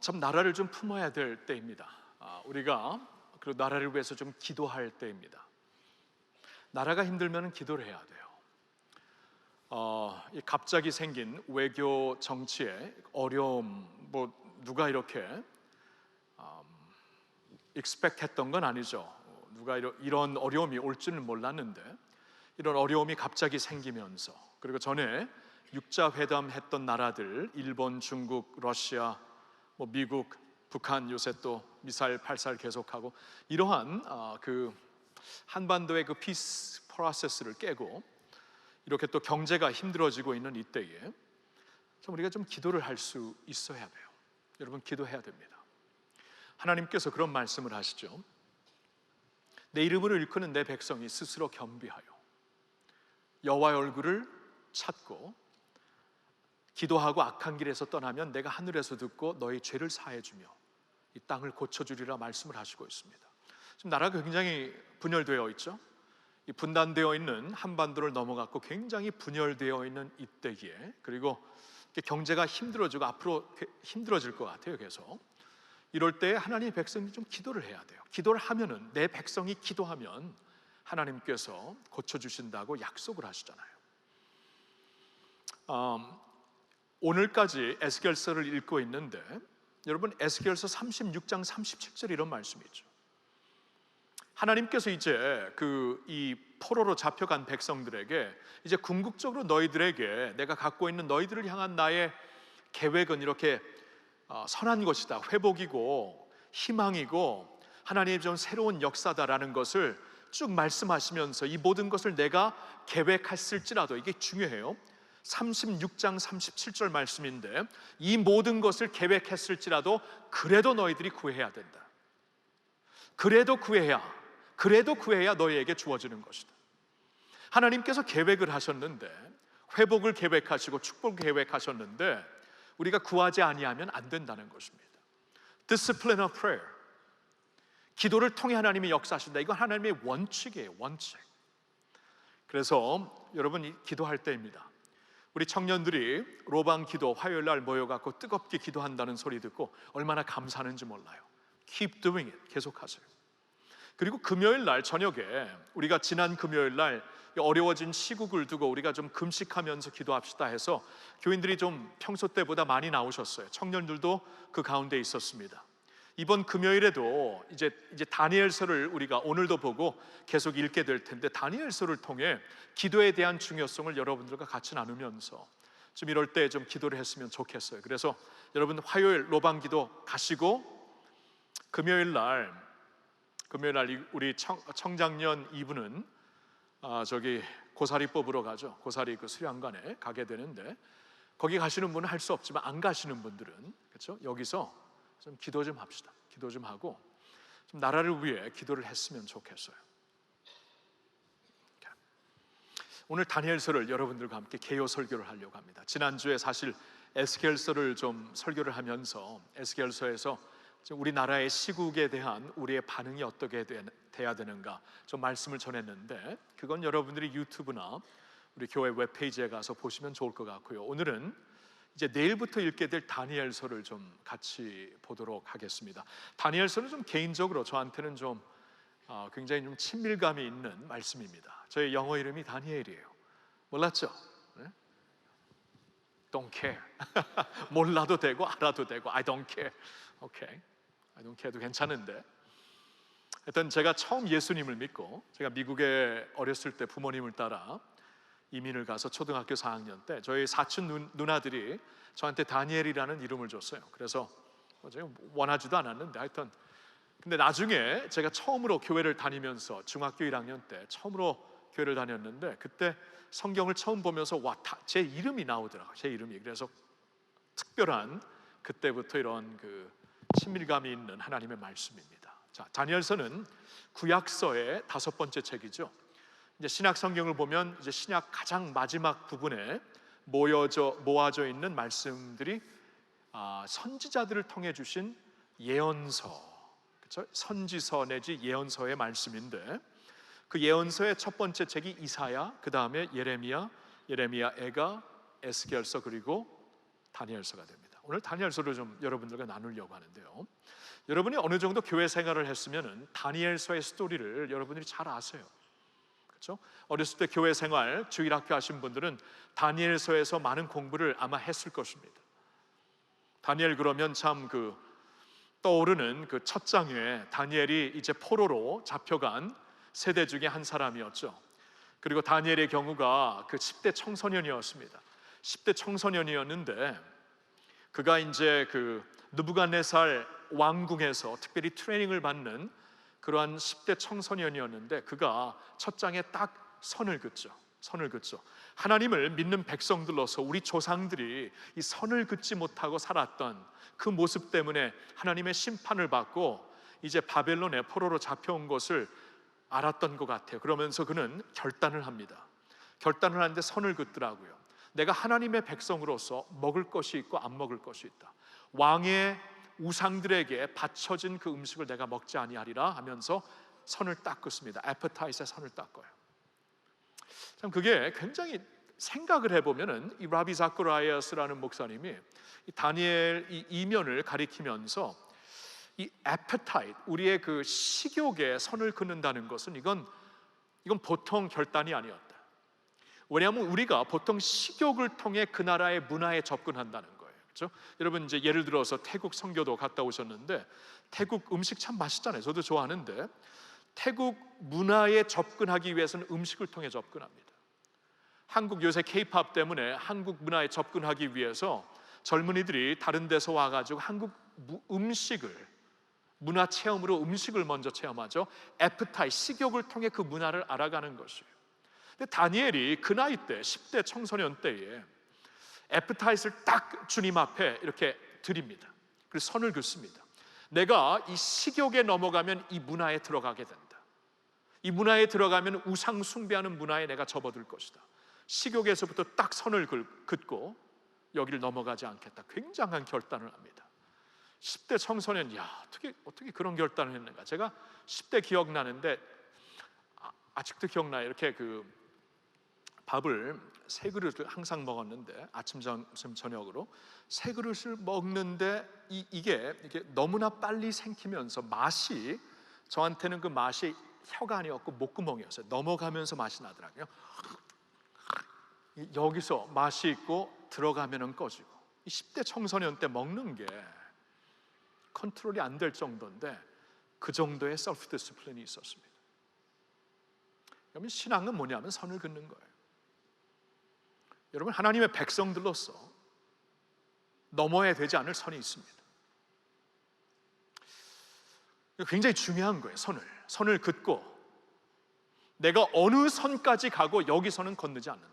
참 나라를 좀 품어야 될 때입니다. 우리가 그리고 나라를 위해서 좀 기도할 때입니다. 나라가 힘들면 기도를 해야 돼요. 이 갑자기 생긴 외교 정치의 어려움, 뭐 누가 이렇게 expect했던 건 아니죠. 누가 이런 어려움이 올 줄은 몰랐는데 이런 어려움이 갑자기 생기면서, 그리고 전에 육자 회담했던 나라들, 일본, 중국, 러시아, 뭐 미국, 북한, 요새 또 미사일 발사를 계속하고, 이러한 그 한반도의 그 피스 프로세스를 깨고 이렇게 또 경제가 힘들어지고 있는 이때에 참 우리가 좀 기도를 할 수 있어야 돼요. 여러분, 기도해야 됩니다. 하나님께서 그런 말씀을 하시죠. 내 이름을 일컫는 내 백성이 스스로 겸비하여 여호와의 얼굴을 찾고 기도하고 악한 길에서 떠나면 내가 하늘에서 듣고 너희 죄를 사해 주며 이 땅을 고쳐주리라 말씀을 하시고 있습니다. 지금 나라가 굉장히 분열되어 있죠. 이 분단되어 있는 한반도를 넘어갔고 굉장히 분열되어 있는 이때기에, 그리고 경제가 힘들어지고 앞으로 힘들어질 것 같아요. 계속 이럴 때 하나님의 백성이 좀 기도를 해야 돼요. 기도를 하면은, 내 백성이 기도하면 하나님께서 고쳐주신다고 약속을 하시잖아요. 오늘까지 에스겔서를 읽고 있는데, 여러분, 에스겔서 36장 37절에 이런 말씀이 있죠. 하나님께서 이제 이 포로로 잡혀간 백성들에게 이제 궁극적으로 너희들에게 내가 갖고 있는 너희들을 향한 나의 계획은 이렇게 선한 것이다, 회복이고 희망이고 하나님의 좀 새로운 역사다라는 것을 쭉 말씀하시면서, 이 모든 것을 내가 계획했을지라도, 이게 중요해요. 36장 37절 말씀인데, 이 모든 것을 계획했을지라도 그래도 너희들이 구해야 된다. 그래도 구해야 너희에게 주어지는 것이다. 하나님께서 계획을 하셨는데, 회복을 계획하시고 축복을 계획하셨는데 우리가 구하지 아니하면 안 된다는 것입니다. Discipline of prayer, 기도를 통해 하나님이 역사하신다. 이건 하나님의 원칙이에요, 원칙. 그래서 여러분, 기도할 때입니다. 우리 청년들이 로방 기도 화요일 날 모여갖고 뜨겁게 기도한다는 소리 듣고 얼마나 감사하는지 몰라요. Keep doing it, 계속하세요. 그리고 금요일 날 저녁에, 우리가 지난 금요일 날 어려워진 시국을 두고 우리가 좀 금식하면서 기도합시다 해서 교인들이 좀 평소 때보다 많이 나오셨어요. 청년들도 그 가운데 있었습니다. 이번 금요일에도 이제 다니엘서를 우리가 오늘도 보고 계속 읽게 될 텐데, 다니엘서를 통해 기도에 대한 중요성을 여러분들과 같이 나누면서 좀 이럴 때 좀 기도를 했으면 좋겠어요. 그래서 여러분, 화요일 로방기도 가시고 금요일 날 우리 청장년 2부는 저기 고사리 뽑으러 가죠. 고사리 그 수양관에 가게 되는데, 거기 가시는 분은 할 수 없지만 안 가시는 분들은, 그렇죠? 여기서 좀 기도 좀 합시다. 기도 좀 하고 좀 나라를 위해 기도를 했으면 좋겠어요. 오늘 다니엘서를 여러분들과 함께 개요 설교를 하려고 합니다. 지난주에 사실 에스겔서를 좀 설교를 하면서 에스겔서에서 우리나라의 시국에 대한 우리의 반응이 어떻게 돼야 되는가 좀 말씀을 전했는데, 그건 여러분들이 유튜브나 우리 교회 웹페이지에 가서 보시면 좋을 것 같고요. 오늘은 이제 내일부터 읽게 될 다니엘서를 좀 같이 보도록 하겠습니다. 다니엘서는 좀 개인적으로 저한테는 좀 굉장히 좀 친밀감이 있는 말씀입니다. 저의 영어 이름이 다니엘이에요. 몰랐죠? 네? Don't care. 몰라도 되고 알아도 되고 I don't care. 오케이. I don't care도 괜찮은데, 하여튼 제가 처음 예수님을 믿고, 제가 미국에 어렸을 때 부모님을 따라 이민을 가서 초등학교 4학년 때 저희 사촌 누나들이 저한테 다니엘이라는 이름을 줬어요. 그래서 제가 원하지도 않았는데, 하여튼 근데 나중에 제가 처음으로 교회를 다니면서 중학교 1학년 때 처음으로 교회를 다녔는데, 그때 성경을 처음 보면서 제 이름이 나오더라고요. 제 이름이. 그래서 특별한, 그때부터 이런 그 친밀감이 있는 하나님의 말씀입니다. 자, 다니엘서는 구약서의 5번째 책이죠. 이제 신약 성경을 보면 이제 신약 가장 마지막 부분에 모아져 있는 말씀들이 선지자들을 통해 주신 예언서, 그렇죠? 선지서 내지 예언서의 말씀인데, 그 예언서의 첫 번째 책이 이사야, 그 다음에 예레미야, 에가, 에스겔서, 그리고 다니엘서가 됩니다. 오늘 다니엘서를 좀 여러분들과 나누려고 하는데요. 여러분이 어느 정도 교회 생활을 했으면은 다니엘서의 스토리를 여러분들이 잘 아세요. 그렇죠? 어렸을 때 교회 생활, 주일학교 하신 분들은 다니엘서에서 많은 공부를 아마 했을 것입니다. 다니엘 그러면 참 떠오르는 그 첫 장에 다니엘이 이제 포로로 잡혀간 세대 중에 한 사람이었죠. 그리고 다니엘의 경우가 그 10대 청소년이었습니다. 10대 청소년이었는데 그가 이제 느부갓네살 왕궁에서 특별히 트레이닝을 받는 그러한 10대 청소년이었는데 그가 첫 장에 딱 선을 긋죠. 하나님을 믿는 백성들로서 우리 조상들이 이 선을 긋지 못하고 살았던 그 모습 때문에 하나님의 심판을 받고 이제 바벨론에 포로로 잡혀온 것을 알았던 것 같아요. 그러면서 그는 결단을 합니다. 결단을 하는데 선을 긋더라고요. 내가 하나님의 백성으로서 먹을 것이 있고 안 먹을 것이 있다. 왕의 우상들에게 바쳐진 그 음식을 내가 먹지 아니하리라 하면서 선을 딱 긋습니다. 애프타이스에 선을 딱 꺼요. 참 그게 굉장히 생각을 해보면은 이 라비 자크라이아스라는 목사님이 이 다니엘 이 이면을 가리키면서 이 appetite, 우리의 그 식욕에 선을 긋는다는 것은 이건 보통 결단이 아니었다. 왜냐하면 우리가 보통 식욕을 통해 그 나라의 문화에 접근한다는 거예요. 그렇죠? 여러분 이제 예를 들어서 태국 선교도 갔다 오셨는데 태국 음식 참 맛있잖아요. 저도 좋아하는데 태국 문화에 접근하기 위해서는 음식을 통해 접근합니다. 한국 요새 K-팝 때문에 한국 문화에 접근하기 위해서 젊은이들이 다른 데서 와가지고 한국 음식을 문화 체험으로 음식을 먼저 체험하죠. 애프타이, 식욕을 통해 그 문화를 알아가는 것이에요. 근데 다니엘이 그 나이 때 10대 청소년 때에 애프타이스를 딱 주님 앞에 이렇게 드립니다. 그래서 선을 긋습니다. 내가 이 식욕에 넘어가면 이 문화에 들어가게 된다. 이 문화에 들어가면 우상 숭배하는 문화에 내가 접어들 것이다. 식욕에서부터 딱 선을 긋고 여기를 넘어가지 않겠다. 굉장한 결단을 합니다. 10대 청소년, 어떻게 그런 결단을 했는가? 제가 10대 기억나는데 아직도 기억나요. 이렇게 밥을 세 그릇을 항상 먹었는데 아침, 점심, 저녁으로 세 그릇을 먹는데 이게 너무나 빨리 생기면서 맛이 저한테는 그 맛이 혀가 아니었고 목구멍이었어요. 넘어가면서 맛이 나더라고요. 여기서 맛이 있고 들어가면은 꺼지고. 이 10대 청소년 때 먹는 게 컨트롤이 안 될 정도인데 그 정도의 셀프 디스플린이 있었습니다. 그러면 신앙은 뭐냐면 선을 긋는 거예요. 여러분 하나님의 백성들로서 넘어야 되지 않을 선이 있습니다. 굉장히 중요한 거예요. 선을 긋고 내가 어느 선까지 가고 여기서는 건너지 않는다.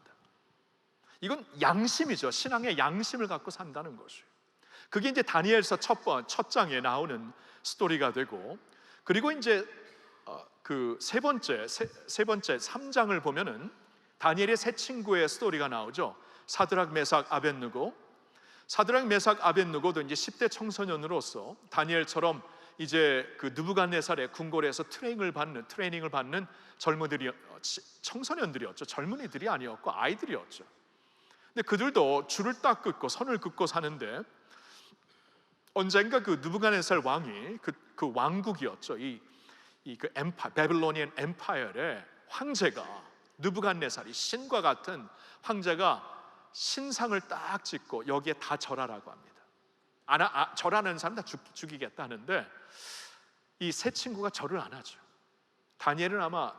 이건 양심이죠. 신앙의 양심을 갖고 산다는 것이에요. 그게 이제 다니엘서 첫 장에 나오는 스토리가 되고, 그리고 이제 세 번째 3장을 보면은 다니엘의 세 친구의 스토리가 나오죠. 사드락, 메삭, 아벳느고. 사드락, 메삭, 아벳느고도 이제 10대 청소년으로서 다니엘처럼 이제 느부갓네살의 궁궐에서 트레이닝을 받는 청소년들이었죠. 젊은이들이 아니었고 아이들이었죠. 근데 그들도 줄을 딱 긋고 선을 긋고 사는데 언젠가 느부갓네살 왕이 그 왕국이었죠. 바빌로니안 엠파이어의 황제가 느부갓네살이 신과 같은 황제가 신상을 딱 짓고 여기에 다 절하라고 합니다. 절하는 사람 다 죽이겠다 하는데 이 세 친구가 절을 안 하죠. 다니엘은 아마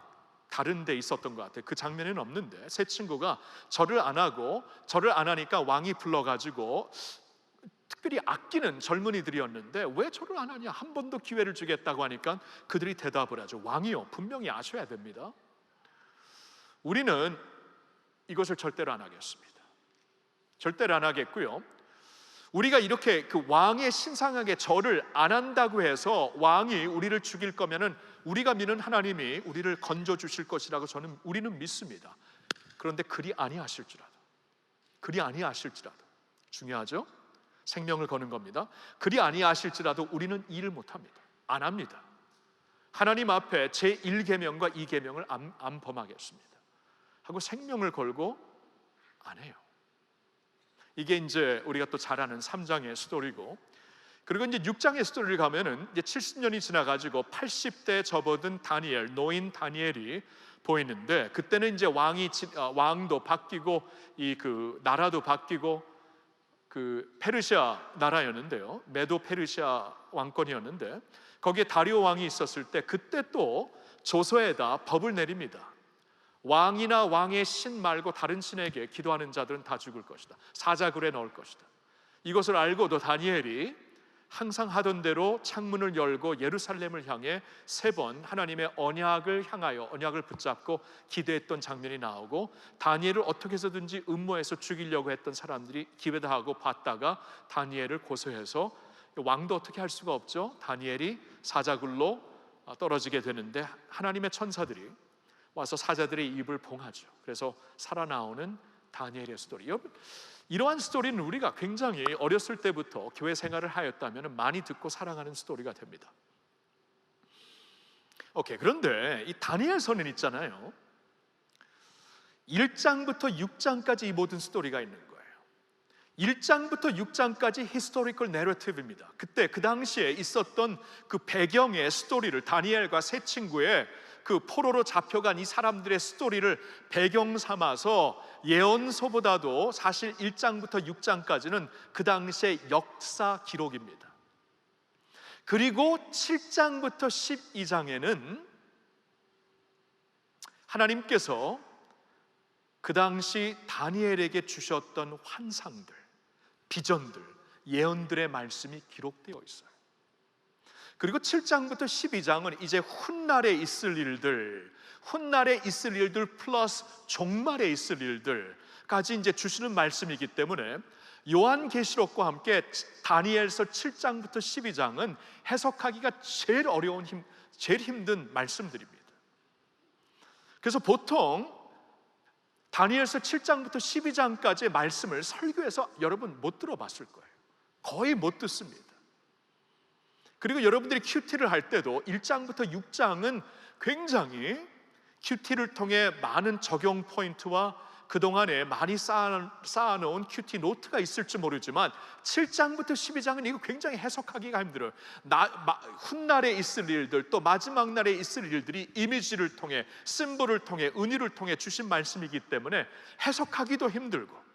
다른 데 있었던 것 같아요. 그 장면에는 없는데 세 친구가 절을 안 하니까 왕이 불러가지고 특별히 아끼는 젊은이들이었는데 왜 절을 안 하냐, 한 번 더 기회를 주겠다고 하니까 그들이 대답을 하죠. 왕이요, 분명히 아셔야 됩니다. 우리는 이것을 절대로 안 하겠습니다. 절대로 안 하겠고요. 우리가 이렇게 왕의 신상에게 절을 안 한다고 해서 왕이 우리를 죽일 거면은 우리가 믿는 하나님이 우리를 건져 주실 것이라고 우리는 믿습니다. 그런데 그리 아니하실지라도 중요하죠? 생명을 거는 겁니다. 그리 아니하실지라도 우리는 일을 못합니다. 안 합니다. 하나님 앞에 제 1계명과 2계명을 안 범하겠습니다 하고 생명을 걸고 안 해요. 이게 이제 우리가 또 잘 아는 3장의 스토리고, 그리고 이제 6장의 스토리를 가면은 이제 70년이 지나가지고 80대에 접어든 다니엘, 노인 다니엘이 보이는데, 그때는 이제 왕도 바뀌고 이 그 나라도 바뀌고 그 페르시아 나라였는데요, 메도 페르시아 왕권이었는데, 거기에 다리오 왕이 있었을 때 그때 또 조서에다 법을 내립니다. 왕이나 왕의 신 말고 다른 신에게 기도하는 자들은 다 죽을 것이다. 사자굴에 넣을 것이다. 이것을 알고도 다니엘이 항상 하던 대로 창문을 열고 예루살렘을 향해 3번 하나님의 언약을 향하여 언약을 붙잡고 기도했던 장면이 나오고, 다니엘을 어떻게 해서든지 음모해서 죽이려고 했던 사람들이 기회다 하고 봤다가 다니엘을 고소해서, 왕도 어떻게 할 수가 없죠. 다니엘이 사자굴로 떨어지게 되는데 하나님의 천사들이 와서 사자들의 입을 봉하죠. 그래서 살아나오는 다니엘의 스토리. 이러한 스토리는 우리가 굉장히 어렸을 때부터 교회 생활을 하였다면 많이 듣고 사랑하는 스토리가 됩니다. 그런데 이 다니엘서는 있잖아요, 1장부터 6장까지 이 모든 스토리가 있는 거예요. 1장부터 6장까지 히스토리컬 내러티브입니다. 그때 그 당시에 있었던 그 배경의 스토리를, 다니엘과 세 친구의 그 포로로 잡혀간 이 사람들의 스토리를 배경 삼아서, 예언서보다도 사실 1장부터 6장까지는 그 당시의 역사 기록입니다. 그리고 7장부터 12장에는 하나님께서 그 당시 다니엘에게 주셨던 환상들, 비전들, 예언들의 말씀이 기록되어 있어요. 그리고 7장부터 12장은 이제 훗날에 있을 일들, 훗날에 있을 일들 플러스 종말에 있을 일들까지 이제 주시는 말씀이기 때문에, 요한계시록과 함께 다니엘서 7장부터 12장은 해석하기가 제일 어려운, 제일 힘든 말씀들입니다. 그래서 보통 다니엘서 7장부터 12장까지의 말씀을 설교에서 여러분 못 들어봤을 거예요. 거의 못 듣습니다. 그리고 여러분들이 큐티를 할 때도 1장부터 6장은 굉장히 큐티를 통해 많은 적용 포인트와 그동안에 많이 쌓아놓은 큐티 노트가 있을지 모르지만, 7장부터 12장은 이거 굉장히 해석하기가 힘들어요. 훗날에 있을 일들, 또 마지막 날에 있을 일들이 이미지를 통해, 심볼을 통해, 은유를 통해 주신 말씀이기 때문에 해석하기도 힘들고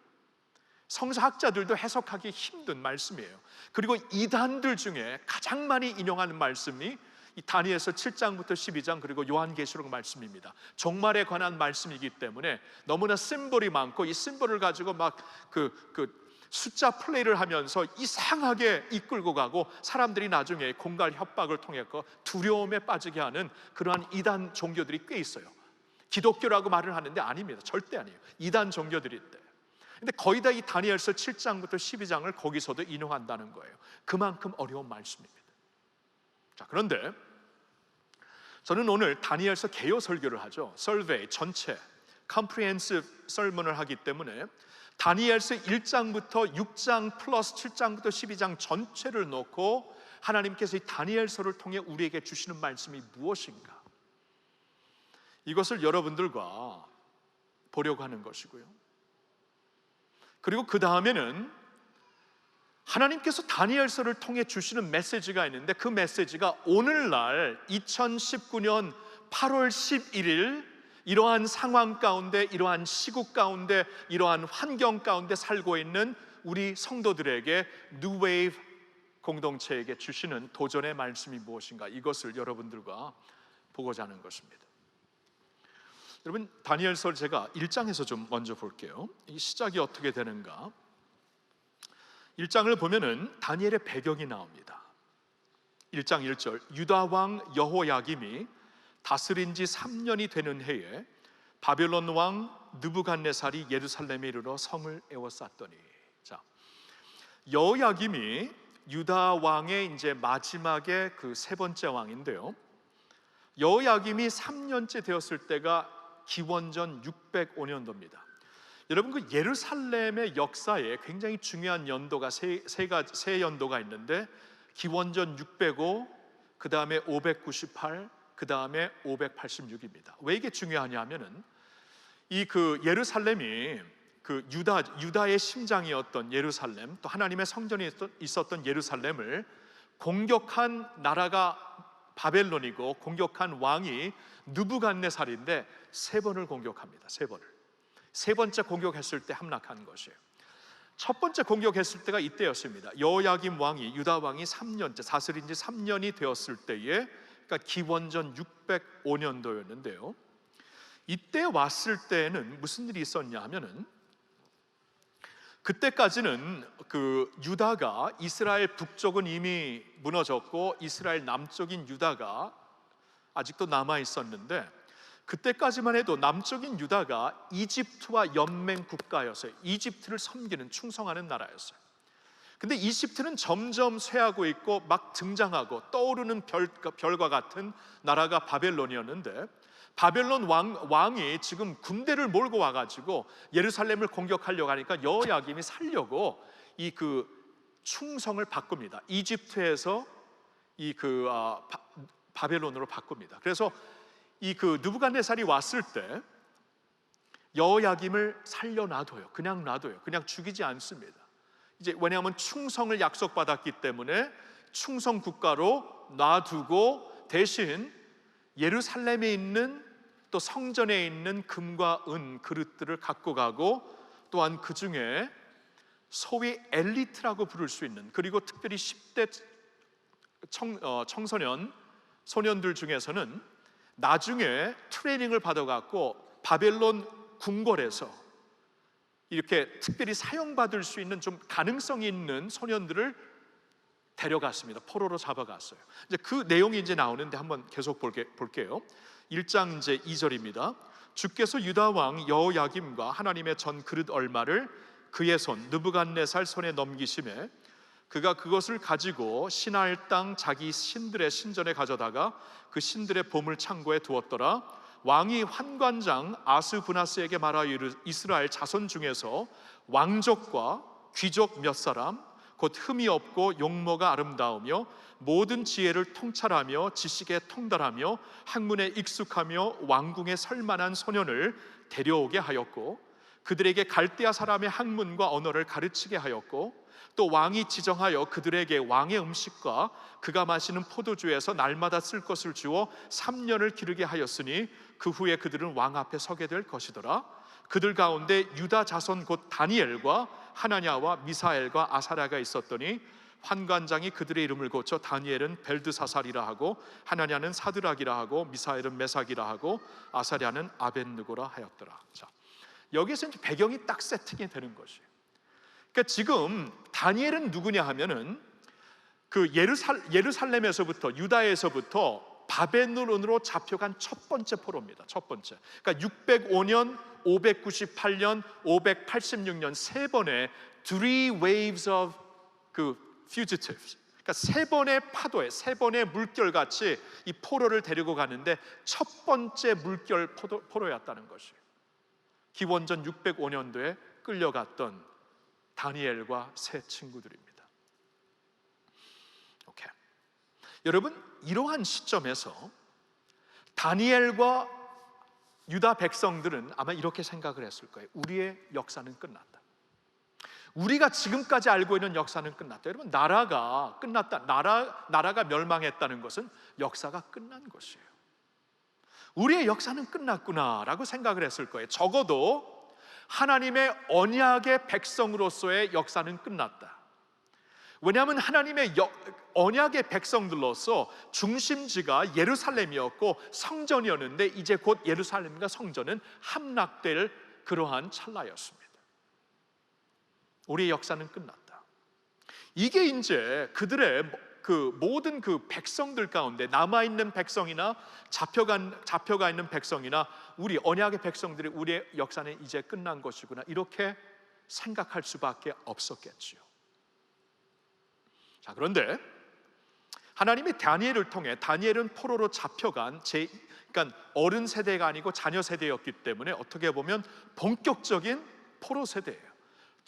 성서학자들도 해석하기 힘든 말씀이에요. 그리고 이단들 중에 가장 많이 인용하는 말씀이 이 다니엘서 7장부터 12장 그리고 요한계시록 말씀입니다. 종말에 관한 말씀이기 때문에 너무나 심볼이 많고, 이 심볼을 가지고 막 숫자 플레이를 하면서 이상하게 이끌고 가고, 사람들이 나중에 공갈 협박을 통해 두려움에 빠지게 하는 그러한 이단 종교들이 꽤 있어요. 기독교라고 말을 하는데 아닙니다. 절대 아니에요. 이단 종교들이 있대. 근데 거의 다 이 다니엘서 7장부터 12장을 거기서도 인용한다는 거예요. 그만큼 어려운 말씀입니다. 자, 그런데 저는 오늘 다니엘서 개요 설교를 하죠. 설베이 전체 comprehensive 설문을 하기 때문에 다니엘서 1장부터 6장 플러스 7장부터 12장 전체를 놓고 하나님께서 이 다니엘서를 통해 우리에게 주시는 말씀이 무엇인가, 이것을 여러분들과 보려고 하는 것이고요. 그리고 그 다음에는 하나님께서 다니엘서를 통해 주시는 메시지가 있는데, 그 메시지가 오늘날 2019년 8월 11일 이러한 상황 가운데, 이러한 시국 가운데, 이러한 환경 가운데 살고 있는 우리 성도들에게 뉴웨이브 공동체에게 주시는 도전의 말씀이 무엇인가, 이것을 여러분들과 보고자 하는 것입니다. 여러분, 다니엘서를 제가 1장에서 좀 먼저 볼게요. 이 시작이 어떻게 되는가. 1장을 보면은 다니엘의 배경이 나옵니다. 1장 1절, 유다 왕 여호야김이 다스린 지 3년이 되는 해에 바벨론 왕 느부갓네살이 예루살렘에 이르러 성을 에워쌌더니, 자, 여호야김이 유다 왕의 이제 마지막에 그 세 번째 왕인데요, 여호야김이 3년째 되었을 때가 기원전 605년도입니다. 여러분, 그 예루살렘의 역사에 굉장히 중요한 연도가 세 연도가 있는데, 기원전 605, 그 다음에 598, 그 다음에 586입니다. 왜 이게 중요하냐 하면은, 이 그 예루살렘이 그 유다의 심장이었던 예루살렘, 또 하나님의 성전이 있었던 예루살렘을 공격한 나라가 바벨론이고 공격한 왕이 느부갓네살인데 3번을 공격합니다. 3번을. 3번째 공격했을 때 함락한 것이에요. 첫 번째 공격했을 때가 이때였습니다. 여호야김 왕이, 유다 왕이 3년째 다스린 지 3년이 되었을 때에, 그러니까 기원전 605년도였는데요 이때 왔을 때는 무슨 일이 있었냐 하면은, 그때까지는 그 유다가, 이스라엘 북쪽은 이미 무너졌고 이스라엘 남쪽인 유다가 아직도 남아 있었는데, 그때까지만 해도 남쪽인 유다가 이집트와 연맹 국가였어요. 이집트를 섬기는, 충성하는 나라였어요. 근데 이집트는 점점 쇠하고 있고 막 등장하고 떠오르는 별과 같은 나라가 바벨론이었는데, 바벨론 왕이 지금 군대를 몰고 와가지고 예루살렘을 공격하려고 하니까 여호야김이 살려고 이 그 충성을 바꿉니다. 이집트에서 바벨론으로 바꿉니다. 그래서 이 그 느부갓네살이 왔을 때 여호야김을 살려놔둬요. 그냥 놔둬요. 그냥 죽이지 않습니다. 이제 왜냐하면 충성을 약속받았기 때문에 충성 국가로 놔두고, 대신 예루살렘에 있는, 또 성전에 있는 금과 은 그릇들을 갖고 가고, 또한 그 중에 소위 엘리트라고 부를 수 있는, 그리고 특별히 10대 청소년 소년들 중에서는 나중에 트레이닝을 받아갖고 바벨론 궁궐에서 이렇게 특별히 사용받을 수 있는 좀 가능성이 있는 소년들을 데려갔습니다. 포로로 잡아갔어요. 이제 그 내용이 이제 나오는데 한번 계속 볼게요. 1장 이제 2절입니다. 주께서 유다 왕 여호야김과 하나님의 전 그릇 얼마를 그의 손 느부갓네살 손에 넘기심에, 그가 그것을 가지고 시나일 땅 자기 신들의 신전에 가져다가 그 신들의 보물 창고에 두었더라. 왕이 환관장 아스브나스에게 말하여 이스라엘 자손 중에서 왕족과 귀족 몇 사람, 곧 흠이 없고 용모가 아름다우며 모든 지혜를 통찰하며 지식에 통달하며 학문에 익숙하며 왕궁에 설만한 소년을 데려오게 하였고, 그들에게 갈대아 사람의 학문과 언어를 가르치게 하였고, 또 왕이 지정하여 그들에게 왕의 음식과 그가 마시는 포도주에서 날마다 쓸 것을 주어 3년을 기르게 하였으니 그 후에 그들은 왕 앞에 서게 될 것이더라. 그들 가운데 유다 자손 곧 다니엘과 하나냐와 미사엘과 아사랴가 있었더니, 환관장이 그들의 이름을 고쳐 다니엘은 벨드사살이라 하고 하나냐는 사드락이라 하고 미사엘은 메삭이라 하고 아사랴는 아벳느고라 하였더라. 자, 여기서 이제 배경이 딱 세팅이 되는 것이에요. 그러니까 지금 다니엘은 누구냐 하면은 그 예루살렘에서부터, 유다에서부터 바벨론으로 잡혀간 첫 번째 포로입니다. 첫 번째. 그러니까 605년, 598년, 586년 세 번의 three waves of 그 fugitives. 그러니까 세 번의 파도에, 세 번의 물결같이 이 포로를 데리고 가는데 첫 번째 물결 포로였다는 것이에요. 기원전 605년도에 끌려갔던 다니엘과 세 친구들입니다. 오케이. 여러분, 이러한 시점에서 다니엘과 유다 백성들은 아마 이렇게 생각을 했을 거예요. 우리의 역사는 끝났다. 우리가 지금까지 알고 있는 역사는 끝났다. 여러분, 나라가 끝났다. 나라가 멸망했다는 것은 역사가 끝난 것이에요. 우리의 역사는 끝났구나라고 생각을 했을 거예요. 적어도 하나님의 언약의 백성으로서의 역사는 끝났다. 왜냐하면 하나님의 언약의 백성들로서 중심지가 예루살렘이었고 성전이었는데, 이제 곧 예루살렘과 성전은 함락될 그러한 찰나였습니다. 우리의 역사는 끝났다. 이게 이제 그들의 그 모든 그 백성들 가운데, 남아있는 백성이나 잡혀가 있는 백성이나 우리 언약의 백성들이 우리의 역사는 이제 끝난 것이구나, 이렇게 생각할 수밖에 없었겠지요. 자, 그런데 하나님이 다니엘을 통해, 다니엘은 포로로 잡혀간 그러니까 어른 세대가 아니고 자녀 세대였기 때문에 어떻게 보면 본격적인 포로 세대예요.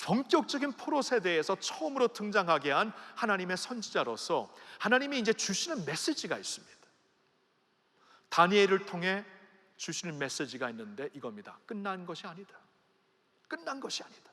본격적인 포로 세대에서 처음으로 등장하게 한 하나님의 선지자로서 하나님이 이제 주시는 메시지가 있습니다. 다니엘을 통해 주시는 메시지가 있는데 이겁니다. 끝난 것이 아니다. 끝난 것이 아니다.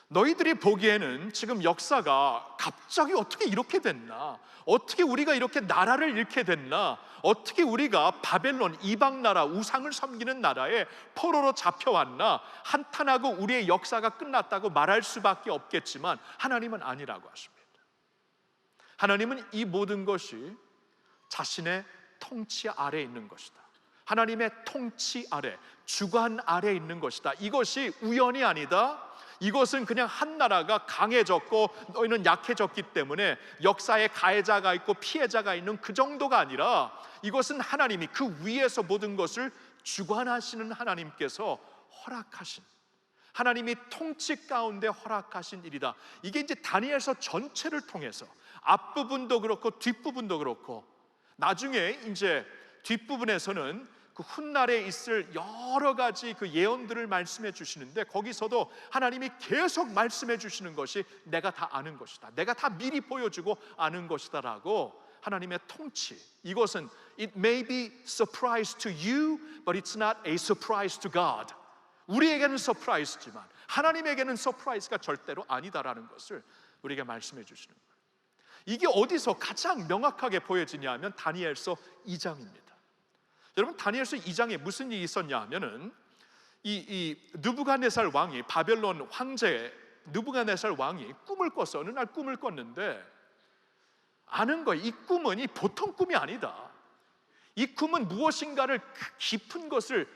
너희들이 보기에는 지금 역사가 갑자기 어떻게 이렇게 됐나? 어떻게 우리가 이렇게 나라를 잃게 됐나? 어떻게 우리가 바벨론 이방 나라 우상을 섬기는 나라에 포로로 잡혀왔나? 한탄하고 우리의 역사가 끝났다고 말할 수밖에 없겠지만 하나님은 아니라고 하십니다. 하나님은 이 모든 것이 자신의 통치 아래에 있는 것이다. 하나님의 통치 아래, 주관 아래에 있는 것이다. 이것이 우연이 아니다. 이것은 그냥 한 나라가 강해졌고 너희는 약해졌기 때문에 역사에 가해자가 있고 피해자가 있는 그 정도가 아니라 이것은 하나님이 그 위에서 모든 것을 주관하시는 하나님께서 허락하신, 하나님이 통치 가운데 허락하신 일이다. 이게 이제 다니엘서 전체를 통해서 앞부분도 그렇고 뒷부분도 그렇고, 나중에 이제 뒷부분에서는 그 훗날에 있을 여러 가지 그 예언들을 말씀해 주시는데, 거기서도 하나님이 계속 말씀해 주시는 것이 내가 다 아는 것이다, 내가 다 미리 보여주고 아는 것이다 라고 하나님의 통치, 이것은 It may be surprise to you, but it's not a surprise to God. 우리에게는 서프라이즈지만 하나님에게는 서프라이즈가 절대로 아니다라는 것을 우리에게 말씀해 주시는 거예요. 이게 어디서 가장 명확하게 보여지냐 하면 다니엘서 2장입니다. 여러분, 다니엘서 2장에 무슨 일이 있었냐 하면은 이 느부갓네살 왕이, 바벨론 황제 느부갓네살 왕이 꿈을 꿨어. 어느 날 꿈을 꿨는데 아는 거예요. 이 꿈은 이 보통 꿈이 아니다. 이 꿈은 무엇인가를 깊은 것을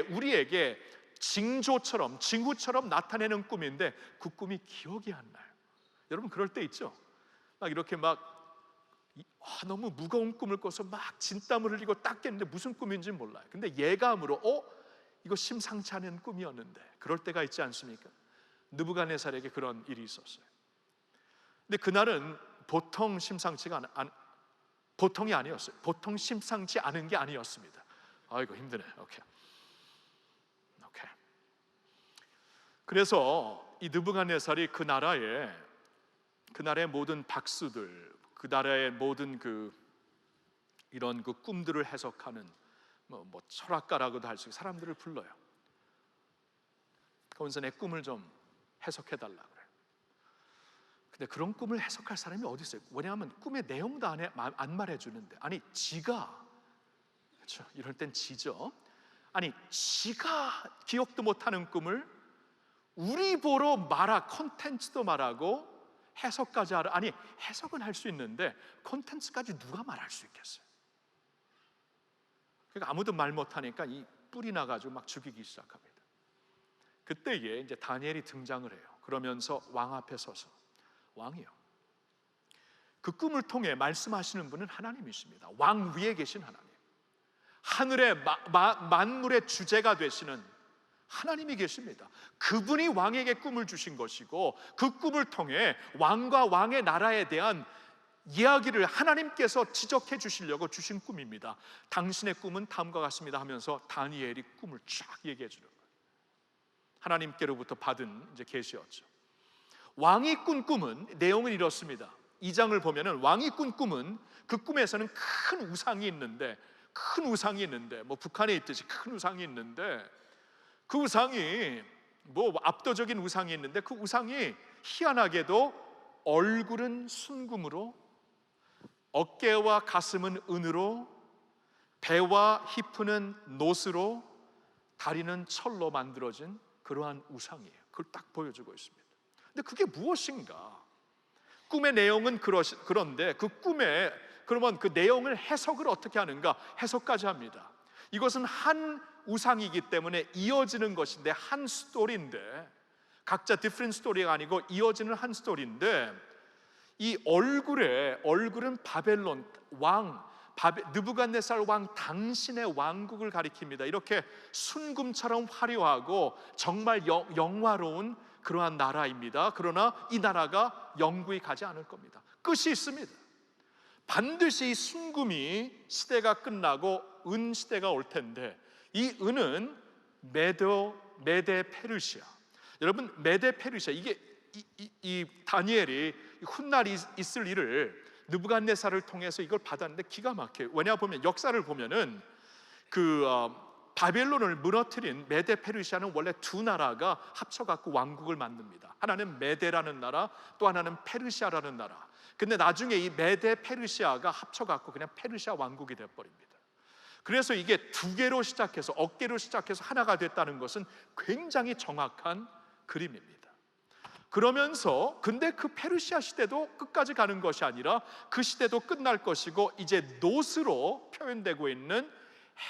우리에게 징조처럼, 징후처럼 나타내는 꿈인데 그 꿈이 기억이 안 나요. 여러분, 그럴 때 있죠. 막 이렇게 너무 무거운 꿈을 꿔서 막 진땀을 흘리고 딱 깼는데 무슨 꿈인지 몰라요. 근데 예감으로 이거 심상치 않은 꿈이었는데, 그럴 때가 있지 않습니까? 느부갓네살에게 그런 일이 있었어요. 근데 그날은 보통 심상치가 보통이 아니었어요. 보통 심상치 않은 게 아니었습니다. 아이고 힘드네. 오케이. 그래서 이 느부갓네살이 그 나라의 모든 박수들, 그 나라의 모든 이런 꿈들을 해석하는 뭐 철학가라고도 할 수 있는 사람들을 불러요. 그러면서 내 꿈을 좀 해석해 달라 그래요. 근데 그런 꿈을 해석할 사람이 어디 있어요? 왜냐하면 꿈의 내용도 안 말해 주는데, 아니 지가, 그렇죠? 이럴 땐 지죠. 아니 지가 기억도 못하는 꿈을 우리 보러 콘텐츠도 말하고 해석까지 하라. 아니 해석은 할 수 있는데 콘텐츠까지 누가 말할 수 있겠어요? 그러니까 아무도 말 못하니까 이 뿔이 나가지고 막 죽이기 시작합니다. 그때에 이제 다니엘이 등장을 해요. 그러면서 왕 앞에 서서, 왕이요, 그 꿈을 통해 말씀하시는 분은 하나님이십니다. 왕 위에 계신 하나님, 하늘의 만물의 주제가 되시는 하나님이 계십니다. 그분이 왕에게 꿈을 주신 것이고, 그 꿈을 통해 왕과 왕의 나라에 대한 이야기를 하나님께서 지적해 주시려고 주신 꿈입니다. 당신의 꿈은 다음과 같습니다 하면서 다니엘이 꿈을 쫙 얘기해 주는 거예요. 하나님께로부터 받은 이제 계시였죠. 왕이 꾼 꿈은, 내용은 이렇습니다. 2장을 보면은 왕이 꾼 꿈은, 그 꿈에서는 큰 우상이 있는데 뭐 북한에 있듯이 큰 우상이 있는데, 그 우상이 뭐 압도적인 우상이 있는데, 그 우상이 희한하게도 얼굴은 순금으로, 어깨와 가슴은 은으로, 배와 히프는 노스로, 다리는 철로 만들어진 그러한 우상이에요. 그걸 딱 보여주고 있습니다. 근데 그게 무엇인가? 꿈의 내용은 그런데 그 꿈에, 그러면 그 내용을 해석을 어떻게 하는가? 해석까지 합니다. 이것은 한 우상이기 때문에 이어지는 것인데, 한 스토리인데, 각자 디프런트 스토리가 아니고 이어지는 한 스토리인데, 이 얼굴은 바벨론 왕, 느부갓네살 왕 당신의 왕국을 가리킵니다. 이렇게 순금처럼 화려하고 정말 영화로운 그러한 나라입니다. 그러나 이 나라가 영구히 가지 않을 겁니다. 끝이 있습니다. 반드시 이 순금이 시대가 끝나고 은 시대가 올 텐데, 이 은은 메데 페르시아. 여러분, 메데 페르시아, 이게 이 다니엘이 훗날 있을 일을 느부갓네살을 통해서 이걸 받았는데 기가 막혀요. 왜냐 보면 역사를 보면은 바벨론을 무너뜨린 메데 페르시아는 원래 두 나라가 합쳐갖고 왕국을 만듭니다. 하나는 메데라는 나라, 또 하나는 페르시아라는 나라. 근데 나중에 이 메데 페르시아가 합쳐갖고 그냥 페르시아 왕국이 되어버립니다. 그래서 이게 두 개로 시작해서 어깨로 시작해서 하나가 됐다는 것은 굉장히 정확한 그림입니다. 그러면서 근데 그 페르시아 시대도 끝까지 가는 것이 아니라 그 시대도 끝날 것이고 이제 노스로 표현되고 있는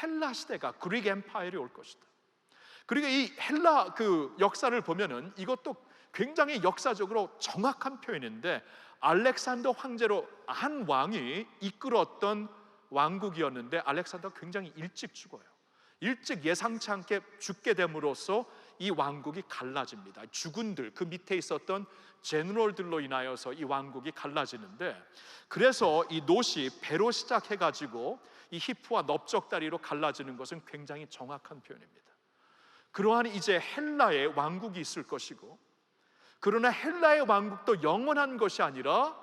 헬라 시대가 그릭 엠파이어이 올 것이다. 그리고 이 헬라 그 역사를 보면은 이것도 굉장히 역사적으로 정확한 표현인데, 알렉산더 황제로 한 왕이 이끌었던 왕국이었는데 알렉산더가 굉장히 일찍 죽어요. 일찍 예상치 않게 죽게 됨으로써 이 왕국이 갈라집니다. 죽은들, 그 밑에 있었던 제너럴들로 인하여서 이 왕국이 갈라지는데, 그래서 이 노시 배로 시작해가지고 이 히프와 넓적다리로 갈라지는 것은 굉장히 정확한 표현입니다. 그러한 이제 헬라의 왕국이 있을 것이고, 그러나 헬라의 왕국도 영원한 것이 아니라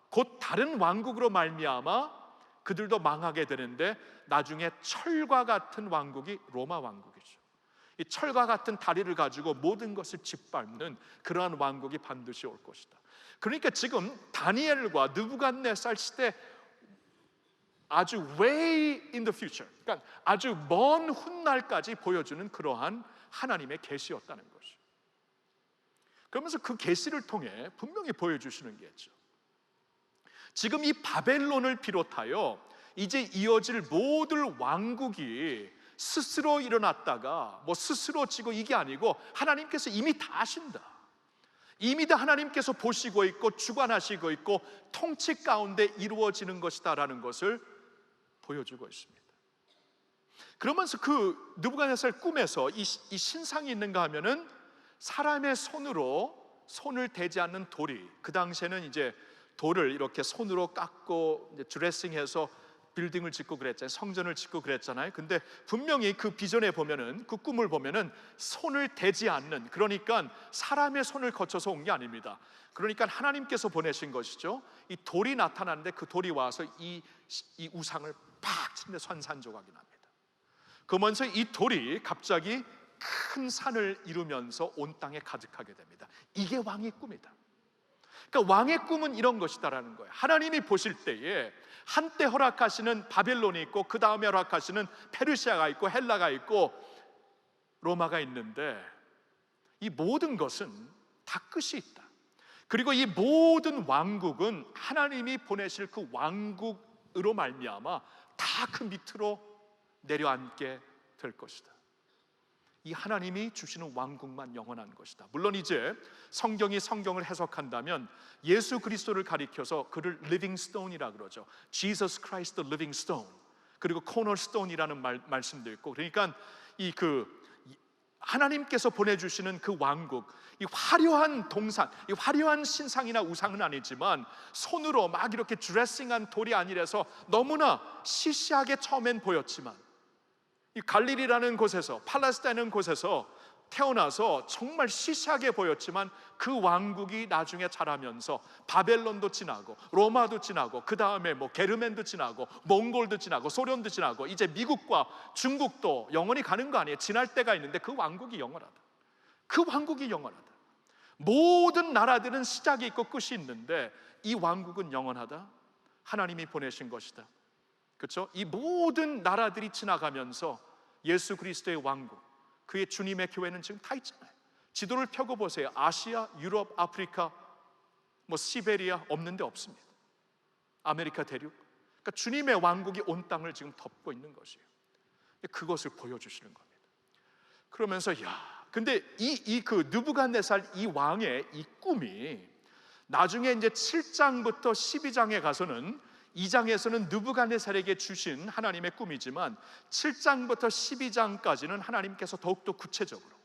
곧 다른 왕국으로 말미암아 그들도 망하게 되는데, 나중에 철과 같은 왕국이 로마 왕국이죠. 이 철과 같은 다리를 가지고 모든 것을 짓밟는 그러한 왕국이 반드시 올 것이다. 그러니까 지금 다니엘과 느부갓네살 시대 아주 way in the future, 그러니까 아주 먼 훗날까지 보여주는 그러한 하나님의 계시였다는 것이죠. 그러면서 그 계시를 통해 분명히 보여주시는 게 있죠. 지금 이 바벨론을 비롯하여 이제 이어질 모든 왕국이 스스로 일어났다가 뭐 스스로 지고 이게 아니고 하나님께서 이미 다 하신다. 이미 다 하나님께서 보시고 있고 주관하시고 있고 통치 가운데 이루어지는 것이다라는 것을 보여주고 있습니다. 그러면서 그 느부갓네살 꿈에서 이 신상이 있는가 하면은 사람의 손을 대지 않는 돌이, 그 당시에는 이제 돌을 이렇게 손으로 깎고 이제 드레싱해서 빌딩을 짓고 그랬잖아요. 성전을 짓고 그랬잖아요. 근데 분명히 그 비전에 보면은, 그 꿈을 보면은 손을 대지 않는, 그러니까 사람의 손을 거쳐서 온 게 아닙니다. 그러니까 하나님께서 보내신 것이죠. 이 돌이 나타나는데 그 돌이 와서 이 우상을 팍 치는데 산산조각이 납니다. 그러면서 이 돌이 갑자기 큰 산을 이루면서 온 땅에 가득하게 됩니다. 이게 왕의 꿈이다. 그러니까 왕의 꿈은 이런 것이다라는 거예요. 하나님이 보실 때에 한때 허락하시는 바벨론이 있고, 그 다음에 허락하시는 페르시아가 있고, 헬라가 있고, 로마가 있는데 이 모든 것은 다 끝이 있다. 그리고 이 모든 왕국은 하나님이 보내실 그 왕국으로 말미암아 다 그 밑으로 내려앉게 될 것이다. 이 하나님이 주시는 왕국만 영원한 것이다. 물론 이제 성경이 성경을 해석한다면 예수 그리스도를 가리켜서 그를 living stone이라 그러죠. Jesus Christ the living stone. 그리고 cornerstone이라는 말씀도 있고, 그러니까 하나님께서 보내주시는 그 왕국, 이 화려한 동산, 이 화려한 신상이나 우상은 아니지만 손으로 막 이렇게 드레싱한 돌이 아니라서 너무나 시시하게 처음엔 보였지만, 이 갈릴리라는 곳에서, 팔레스타인이라는 곳에서 태어나서 정말 시시하게 보였지만 그 왕국이 나중에 자라면서 바벨론도 지나고 로마도 지나고 그 다음에 뭐 게르멘도 지나고 몽골도 지나고 소련도 지나고 이제 미국과 중국도 영원히 가는 거 아니에요. 지날 때가 있는데 그 왕국이 영원하다. 그 왕국이 영원하다. 모든 나라들은 시작이 있고 끝이 있는데 이 왕국은 영원하다. 하나님이 보내신 것이다. 그렇죠? 이 모든 나라들이 지나가면서 예수 그리스도의 왕국, 그의 주님의 교회는 지금 다 있잖아요. 지도를 펴고 보세요. 아시아, 유럽, 아프리카, 뭐 시베리아 없는 데 없습니다. 아메리카 대륙. 그러니까 주님의 왕국이 온 땅을 지금 덮고 있는 것이에요. 그것을 보여주시는 겁니다. 그러면서 근데 그 느부갓네살 이 왕의 이 꿈이 나중에 이제 7장부터 12장에 가서는, 2장에서는 느부갓네살에게 주신 하나님의 꿈이지만 7장부터 12장까지는 하나님께서 더욱더 구체적으로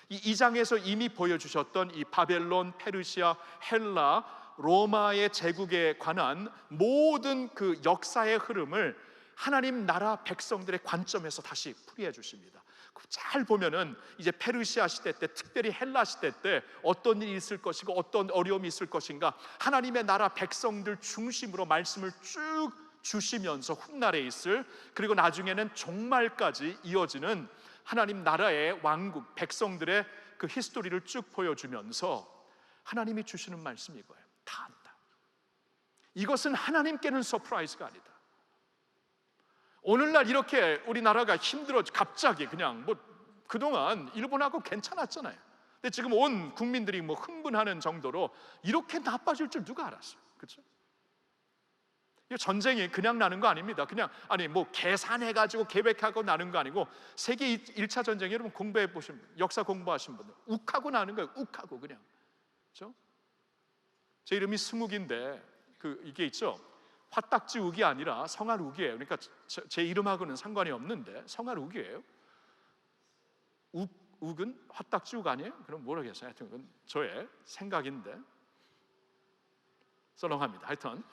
이 2장에서 이미 보여주셨던 이 바벨론, 페르시아, 헬라, 로마의 제국에 관한 모든 그 역사의 흐름을 하나님 나라 백성들의 관점에서 다시 풀이해 주십니다. 잘 보면은 이제 페르시아 시대 때, 특별히 헬라 시대 때 어떤 일이 있을 것이고 어떤 어려움이 있을 것인가, 하나님의 나라 백성들 중심으로 말씀을 쭉 주시면서 훗날에 있을, 그리고 나중에는 종말까지 이어지는 하나님 나라의 왕국 백성들의 그 히스토리를 쭉 보여주면서 하나님이 주시는 말씀이 이거예요. 다 안다. 이것은 하나님께는 서프라이즈가 아니다. 오늘날 이렇게 우리나라가 힘들어 갑자기 그냥 뭐 그동안 일본하고 괜찮았잖아요. 근데 지금 온 국민들이 뭐 흥분하는 정도로 이렇게 나빠질 줄 누가 알았어요? 그렇죠? 전쟁이 그냥 나는 거 아닙니다. 그냥 뭐 계산해가지고 계획하고 나는 거 아니고 세계 1차 전쟁 여러분 공부해 보신 역사 공부하신 분들 욱하고 나는 거예요. 욱하고 그냥. 그렇죠? 제 이름이 승욱인데 이게 있죠. 화딱지 욱이 아니라 성할 욱이에요. 그러니까 제 이름하고는 상관이 없는데 성할 욱이에요. 욱은 화딱지 욱 아니에요? 그럼 모르겠어요. 하여튼 그건 저의 생각인데 썰렁합니다. 하여튼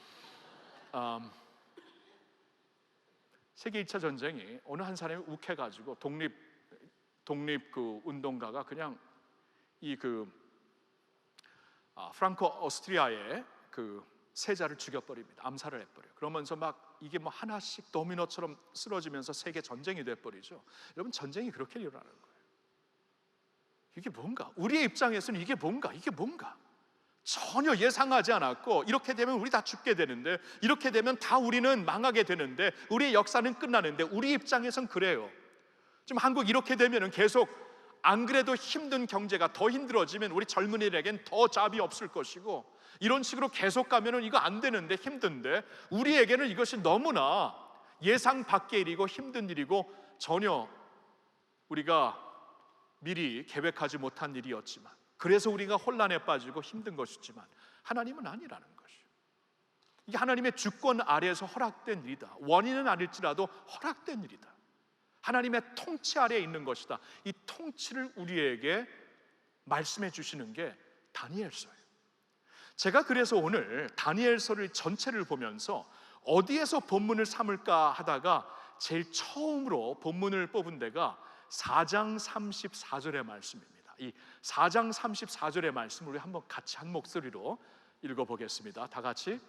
세계 2차 전쟁이 어느 한 사람이 욱해가지고 독립 그 운동가가 그냥 프랑코 오스트리아의 그 세자를 죽여버립니다. 암살을 해버려요. 그러면서 막 이게 뭐 하나씩 도미노처럼 쓰러지면서 세계 전쟁이 돼버리죠. 여러분 전쟁이 그렇게 일어나는 거예요. 이게 뭔가? 우리의 입장에서는 이게 뭔가? 전혀 예상하지 않았고 이렇게 되면 우리 다 죽게 되는데 이렇게 되면 다 우리는 망하게 되는데 우리의 역사는 끝나는데 우리 입장에선 그래요. 지금 한국 이렇게 되면 계속 안 그래도 힘든 경제가 더 힘들어지면 우리 젊은이들에겐 더 잡이 없을 것이고 이런 식으로 계속 가면은 이거 안 되는데 힘든데 우리에게는 이것이 너무나 예상 밖의 일이고 힘든 일이고 전혀 우리가 미리 계획하지 못한 일이었지만 그래서 우리가 혼란에 빠지고 힘든 것이지만 하나님은 아니라는 것이에요. 이게 하나님의 주권 아래에서 허락된 일이다. 원인은 아닐지라도 허락된 일이다. 하나님의 통치 아래에 있는 것이다. 이 통치를 우리에게 말씀해 주시는 게 다니엘서예요. 제가 그래서 오늘 다니엘서를 전체를 보면서 어디에서 본문을 삼을까 하다가 제일 처음으로 본문을 뽑은 데가 4장 34절의 말씀입니다. 이 4장 34절의 말씀을 우리 한번 같이 한 목소리로 읽어보겠습니다. 다 같이.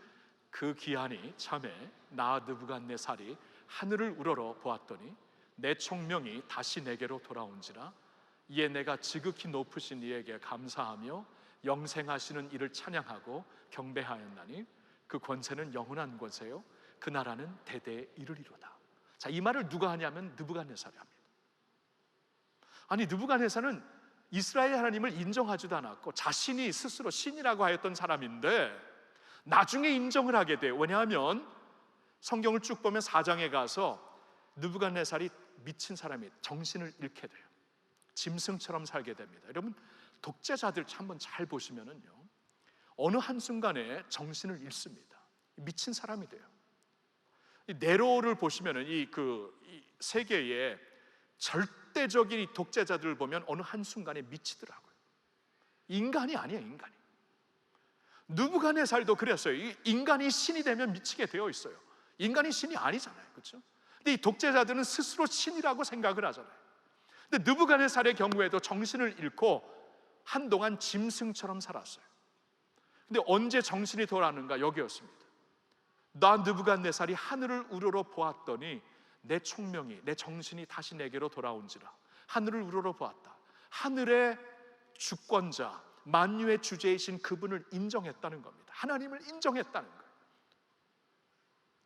그 기한이 참에 나 느부갓네살이 하늘을 우러러 보았더니 내 총명이 다시 내게로 돌아온지라. 이에 내가 지극히 높으신 이에게 감사하며 영생하시는 이를 찬양하고 경배하였나니 그 권세는 영원한 권세요 그 나라는 대대에 이르리로다. 자, 이 말을 누가 하냐면 느부갓네살이 합니다. 아니 느부갓네살은 이스라엘 하나님을 인정하지도 않았고 자신이 스스로 신이라고 하였던 사람인데 나중에 인정을 하게 돼요. 왜냐하면 성경을 쭉 보면 4장에 가서 느부갓네살이 미친 사람이 정신을 잃게 돼요. 짐승처럼 살게 됩니다. 여러분 독재자들 한번 잘 보시면은요 어느 한순간에 정신을 잃습니다. 미친 사람이 돼요. 이 네로를 보시면은 이 세계의 절대적인 이 독재자들을 보면 어느 한순간에 미치더라고요. 인간이 아니에요. 인간이. 느부갓네살도 그랬어요. 이 인간이 신이 되면 미치게 되어 있어요. 인간이 신이 아니잖아요. 그렇죠? 근데 이 독재자들은 스스로 신이라고 생각을 하잖아요. 근데 느부갓네살의 경우에도 정신을 잃고 한동안 짐승처럼 살았어요. 근데 언제 정신이 돌아왔는가? 여기였습니다. 나 느부갓네살이 하늘을 우러러 보았더니 내 총명이 내 정신이 다시 내게로 돌아온지라. 하늘을 우러러 보았다. 하늘의 주권자 만유의 주제이신 그분을 인정했다는 겁니다. 하나님을 인정했다는 거예요.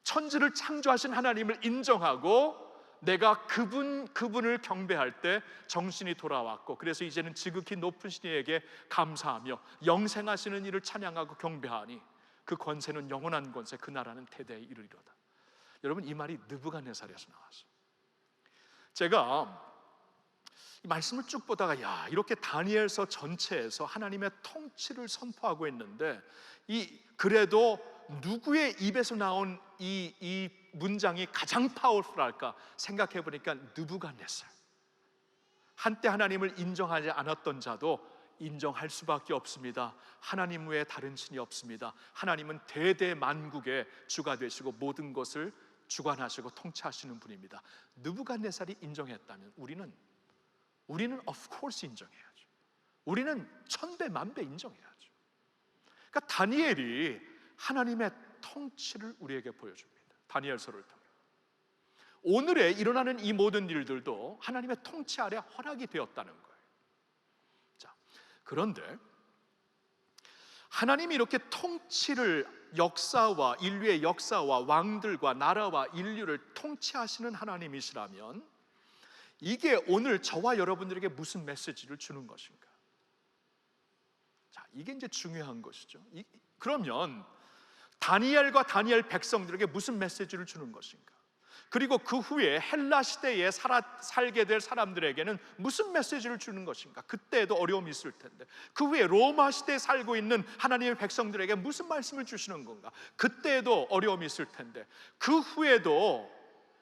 천지를 창조하신 하나님을 인정하고 내가 그분을 경배할 때 정신이 돌아왔고 그래서 이제는 지극히 높으신 이에게 감사하며 영생하시는 이를 찬양하고 경배하니 그 권세는 영원한 권세 그 나라는 대대에 이르리로다. 여러분 이 말이 느부갓네살에서 나왔어요. 제가 이 말씀을 쭉 보다가 이렇게 다니엘서 전체에서 하나님의 통치를 선포하고 있는데 그래도 누구의 입에서 나온 이 문장이 가장 파워풀할까 생각해 보니까 느부갓네살. 한때 하나님을 인정하지 않았던 자도 인정할 수밖에 없습니다. 하나님 외에 다른 신이 없습니다. 하나님은 대대만국의 주가 되시고 모든 것을 주관하시고 통치하시는 분입니다. 느부갓네살이 인정했다면 우리는 of course 인정해야죠. 우리는 천배 만배 인정해야죠. 그러니까 다니엘이 하나님의 통치를 우리에게 보여줍니다. 다니엘서를 통해 오늘에 일어나는 이 모든 일들도 하나님의 통치 아래 허락이 되었다는 거예요. 자, 그런데 하나님이 이렇게 통치를, 역사와 인류의 역사와 왕들과 나라와 인류를 통치하시는 하나님이시라면 이게 오늘 저와 여러분들에게 무슨 메시지를 주는 것인가? 자, 이게 이제 중요한 것이죠. 그러면 다니엘과 다니엘 백성들에게 무슨 메시지를 주는 것인가? 그리고 그 후에 헬라 시대에 살게 될 사람들에게는 무슨 메시지를 주는 것인가? 그때에도 어려움이 있을 텐데, 그 후에 로마 시대에 살고 있는 하나님의 백성들에게 무슨 말씀을 주시는 건가? 그때에도 어려움이 있을 텐데, 그 후에도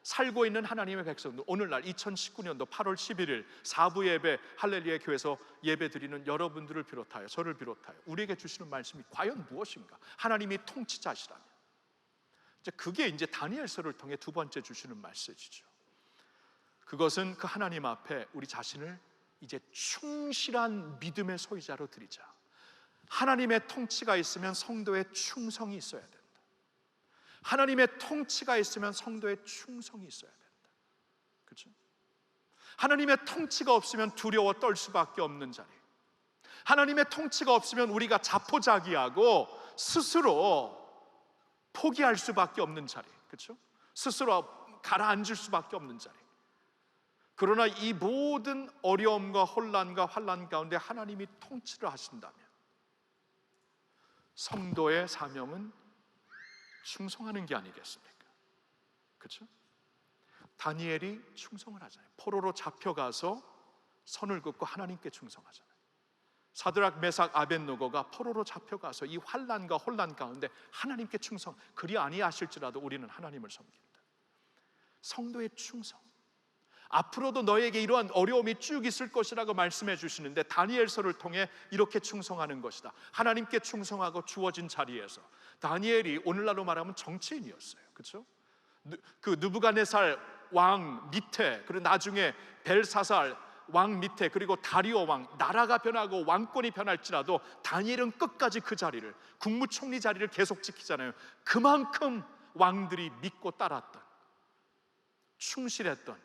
살고 있는 하나님의 백성들, 오늘날 2019년도 8월 11일 사부 예배 할렐루야 교회에서 예배 드리는 여러분들을 비롯하여, 저를 비롯하여 우리에게 주시는 말씀이 과연 무엇인가? 하나님이 통치자시라면 그게 이제 다니엘서를 통해 두 번째 주시는 메시지죠. 그것은 그 하나님 앞에 우리 자신을 이제 충실한 믿음의 소유자로 드리자. 하나님의 통치가 있으면 성도의 충성이 있어야 된다. 하나님의 통치가 있으면 성도의 충성이 있어야 된다. 그렇죠? 하나님의 통치가 없으면 두려워 떨 수밖에 없는 자리, 하나님의 통치가 없으면 우리가 자포자기하고 스스로 포기할 수밖에 없는 자리, 그렇죠? 스스로 가라앉을 수밖에 없는 자리. 그러나 이 모든 어려움과 혼란과 환난 가운데 하나님이 통치를 하신다면 성도의 사명은 충성하는 게 아니겠습니까? 그렇죠? 다니엘이 충성을 하잖아요. 포로로 잡혀가서 선을 긋고 하나님께 충성하잖아요. 사드락, 메삭, 아벳노고가 포로로 잡혀가서 이 환난과 혼란 가운데 하나님께 충성, 그리 아니하실지라도 우리는 하나님을 섬긴다. 성도의 충성. 앞으로도 너에게 이러한 어려움이 쭉 있을 것이라고 말씀해 주시는데 다니엘서를 통해 이렇게 충성하는 것이다. 하나님께 충성하고 주어진 자리에서. 다니엘이 오늘날로 말하면 정치인이었어요. 그렇죠? 그 느부갓네살 왕 밑에, 그리고 나중에 벨사살 왕 밑에, 그리고 다리오 왕, 나라가 변하고 왕권이 변할지라도 다니엘은 끝까지 그 자리를, 국무총리 자리를 계속 지키잖아요. 그만큼 왕들이 믿고 따랐던, 충실했던,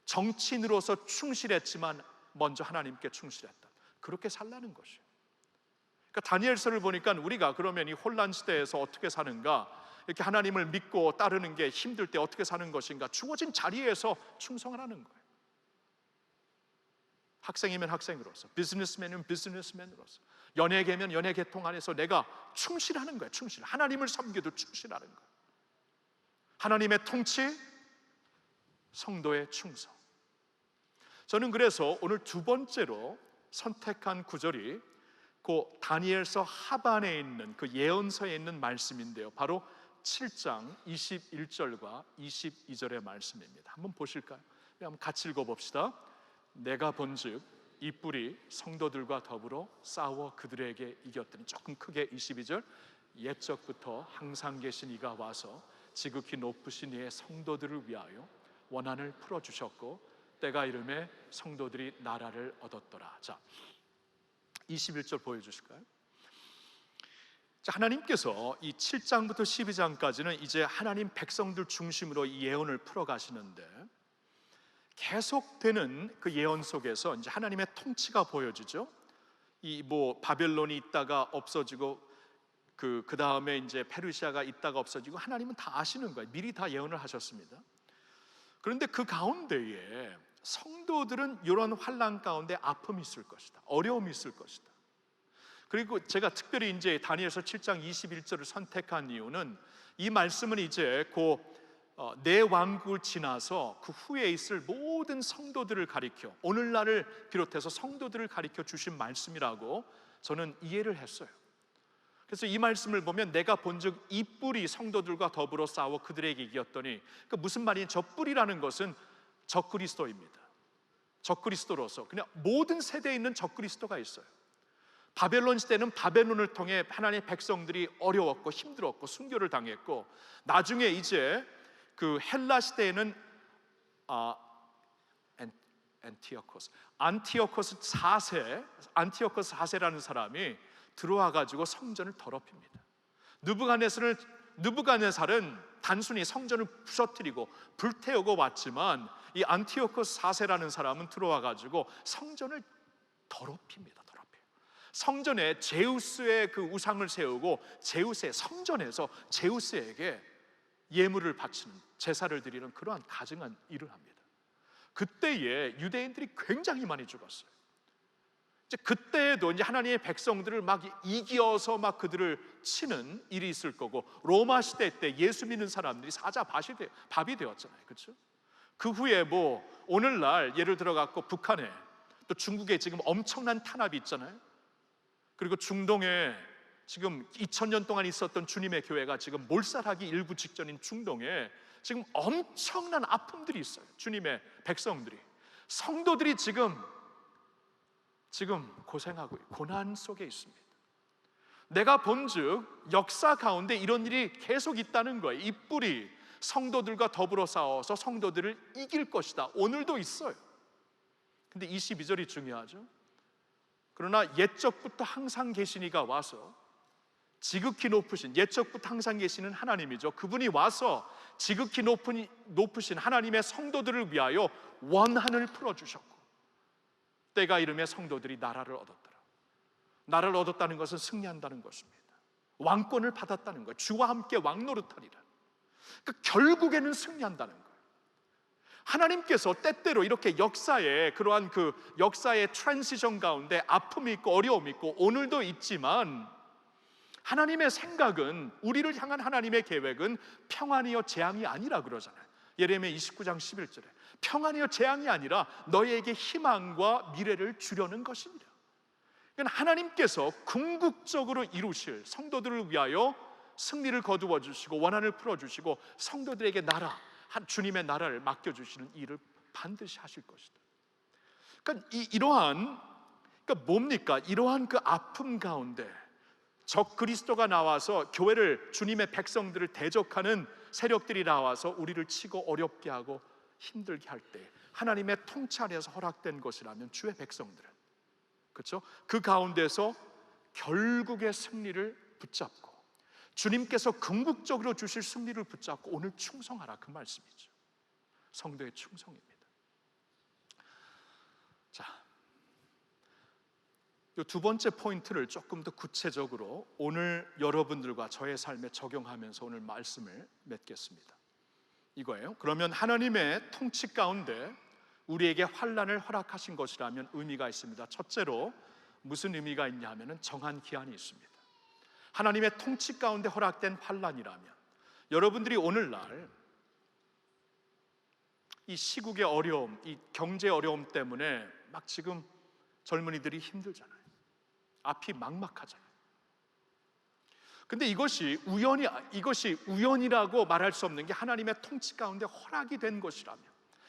정치인으로서 충실했지만 먼저 하나님께 충실했던, 그렇게 살라는 것이에요. 그러니까 다니엘서를 보니까 우리가 그러면 이 혼란 시대에서 어떻게 사는가, 이렇게 하나님을 믿고 따르는 게 힘들 때 어떻게 사는 것인가, 주어진 자리에서 충성을 하는 거예요. 학생이면 학생으로서, 비즈니스맨이면 비즈니스맨으로서, 연예계면 연예계통 안에서 내가 충실하는 거예요. 충실. 하나님을 섬기도 충실하는 거예요. 하나님의 통치, 성도의 충성. 저는 그래서 오늘 두 번째로 선택한 구절이 그 다니엘서 하반에 있는 그 예언서에 있는 말씀인데요, 바로 7장 21절과 22절의 말씀입니다. 한번 보실까요? 한번 같이 읽어봅시다. 내가 본즉 이 뿔이 성도들과 더불어 싸워 그들에게 이겼더니, 조금 크게 22절, 옛적부터 항상 계신 이가 와서 지극히 높으신 이의 성도들을 위하여 원한을 풀어주셨고 때가 이름에 성도들이 나라를 얻었더라. 자, 21절 보여주실까요? 자, 하나님께서 이 7장부터 12장까지는 이제 하나님 백성들 중심으로 이 예언을 풀어가시는데, 계속되는 그 예언 속에서 이제 하나님의 통치가 보여지죠. 이 바벨론이 있다가 없어지고 그 다음에 이제 페르시아가 있다가 없어지고, 하나님은 다 아시는 거예요. 미리 다 예언을 하셨습니다. 그런데 그 가운데에 성도들은 이런 환난 가운데 아픔이 있을 것이다, 어려움이 있을 것이다. 그리고 제가 특별히 이제 다니엘서 7장 21절을 선택한 이유는, 이 말씀은 이제 내 왕국을 지나서 그 후에 있을 모든 성도들을 가리켜, 오늘날을 비롯해서 성도들을 가리켜 주신 말씀이라고 저는 이해를 했어요. 그래서 이 말씀을 보면 내가 본즉 이 뿔이 성도들과 더불어 싸워 그들에게 이겼더니, 그 무슨 말이냐, 저 뿔이라는 것은 적그리스도입니다. 적그리스도로서 그냥 모든 세대에 있는 적그리스도가 있어요. 바벨론 시대는 바벨론을 통해 하나님의 백성들이 어려웠고 힘들었고 순교를 당했고, 나중에 이제 그 헬라 시대에는 안티오코스 4세라는 사람이 들어와 가지고 성전을 더럽힙니다. 느부갓네살을 느부갓네살은 단순히 성전을 부서뜨리고 불태우고 왔지만 이 안티오코스 4세라는 사람은 들어와 가지고 성전을 더럽힙니다. 성전에 제우스의 그 우상을 세우고 제우스의 성전에서 제우스에게 예물을 바치는, 제사를 드리는 그러한 가증한 일을 합니다. 그때에 유대인들이 굉장히 많이 죽었어요. 이제 그때에도 이제 하나님의 백성들을 막 이기어서 막 그들을 치는 일이 있을 거고, 로마 시대 때 예수 믿는 사람들이 사자 밥이 되었잖아요. 그렇죠? 그 후에 뭐 오늘날 예를 들어 갖고 북한에, 또 중국에 지금 엄청난 탄압이 있잖아요. 그리고 중동에 지금 2000년 동안 있었던 주님의 교회가 지금 몰살하기 일부 직전인 중동에 지금 엄청난 아픔들이 있어요. 주님의 백성들이, 성도들이 지금 고생하고 고난 속에 있습니다. 내가 본즉 역사 가운데 이런 일이 계속 있다는 거예요. 이 뿔이 성도들과 더불어 싸워서 성도들을 이길 것이다. 오늘도 있어요. 근데 22절이 중요하죠. 그러나 옛적부터 항상 계시니가 와서, 지극히 높으신, 옛적부터 항상 계시는 하나님이죠. 그분이 와서 지극히 높으신 하나님의 성도들을 위하여 원한을 풀어주셨고, 때가 이름에 성도들이 나라를 얻었더라. 나라를 얻었다는 것은 승리한다는 것입니다. 왕권을 받았다는 거예요. 주와 함께 왕노릇하리라. 그러니까 결국에는 승리한다는 거예요. 하나님께서 때때로 이렇게 역사의 그러한 그 역사의 트랜지션 가운데 아픔이 있고 어려움이 있고 오늘도 있지만, 하나님의 생각은, 우리를 향한 하나님의 계획은 평안이요 재앙이 아니라 그러잖아요. 예레미야 29장 11절에 평안이요 재앙이 아니라 너희에게 희망과 미래를 주려는 것이니라. 그러니까 하나님께서 궁극적으로 이루실, 성도들을 위하여 승리를 거두어 주시고 원한을 풀어 주시고 성도들에게 나라, 주님의 나라를 맡겨주시는 일을 반드시 하실 것이다. 그러니까 그러니까 뭡니까? 이러한 그 아픔 가운데 적 그리스도가 나와서 교회를, 주님의 백성들을 대적하는 세력들이 나와서 우리를 치고 어렵게 하고 힘들게 할 때 하나님의 통치 안에서 허락된 것이라면 주의 백성들은, 그렇죠? 그 가운데서 결국의 승리를 붙잡고, 주님께서 궁극적으로 주실 승리를 붙잡고 오늘 충성하라, 그 말씀이죠. 성도의 충성입니다. 자, 이 두 번째 포인트를 조금 더 구체적으로 오늘 여러분들과 저의 삶에 적용하면서 오늘 말씀을 맺겠습니다. 이거예요. 그러면 하나님의 통치 가운데 우리에게 환난을 허락하신 것이라면 의미가 있습니다. 첫째로 무슨 의미가 있냐 하면은 정한 기한이 있습니다. 하나님의 통치 가운데 허락된 환난이라면, 여러분들이 오늘날 이 시국의 어려움, 이 경제 어려움 때문에 막 지금 젊은이들이 힘들잖아요. 앞이 막막하잖아요. 근데 이것이 우연이라고 말할 수 없는 게 하나님의 통치 가운데 허락이 된 것이라면,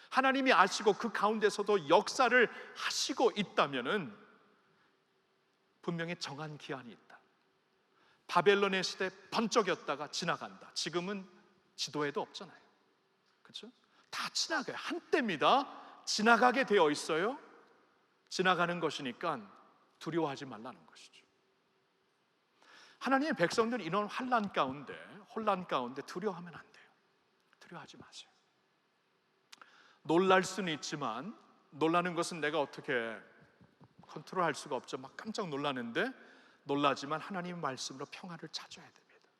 하나님이 아시고 그 가운데서도 역사를 하시고 있다면은 분명히 정한 기한이 있다. 바벨론의 시대 번쩍였다가 지나간다. 지금은 지도에도 없잖아요. 그렇죠? 다 지나가요. 한때입니다. 지나가게 되어 있어요. 지나가는 것이니까 두려워하지 말라는 것이죠. 하나님의 백성들은 이런 혼란 가운데 두려워하면 안 돼요. 두려워하지 마세요. 놀랄 수는 있지만, 놀라는 것은 내가 어떻게 컨트롤할 수가 없죠. 막 깜짝 놀라는데 놀라지만 하나님의 말씀으로 평안을 찾아야 됩니다.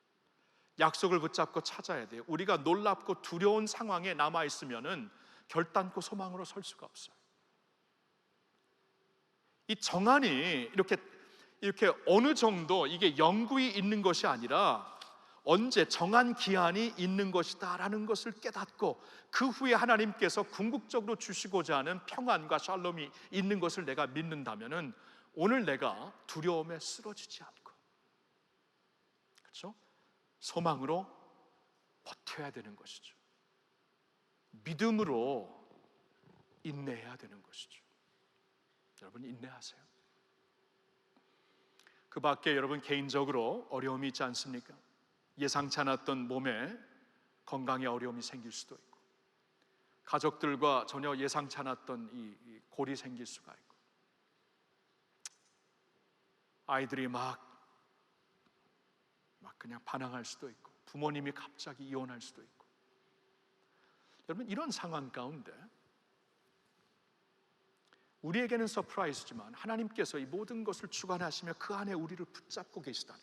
약속을 붙잡고 찾아야 돼요. 우리가 놀랍고 두려운 상황에 남아 있으면은 결단코 소망으로 설 수가 없어요. 이 정한이 이렇게 어느 정도 이게 영구히 있는 것이 아니라 언제 정한 기한이 있는 것이다라는 것을 깨닫고 그 후에 하나님께서 궁극적으로 주시고자 하는 평안과 샬롬이 있는 것을 내가 믿는다면은 오늘 내가 두려움에 쓰러지지 않고, 그렇죠? 소망으로 버텨야 되는 것이죠. 믿음으로 인내해야 되는 것이죠. 여러분 인내하세요. 그 밖에 여러분 개인적으로 어려움이 있지 않습니까? 예상치 않았던 몸에 건강에 어려움이 생길 수도 있고, 가족들과 전혀 예상치 않았던 이 골이 생길 수가 있고, 아이들이 막 그냥 반항할 수도 있고, 부모님이 갑자기 이혼할 수도 있고. 여러분, 이런 상황 가운데 우리에게는 서프라이즈지만 하나님께서 이 모든 것을 주관하시며 그 안에 우리를 붙잡고 계시다면,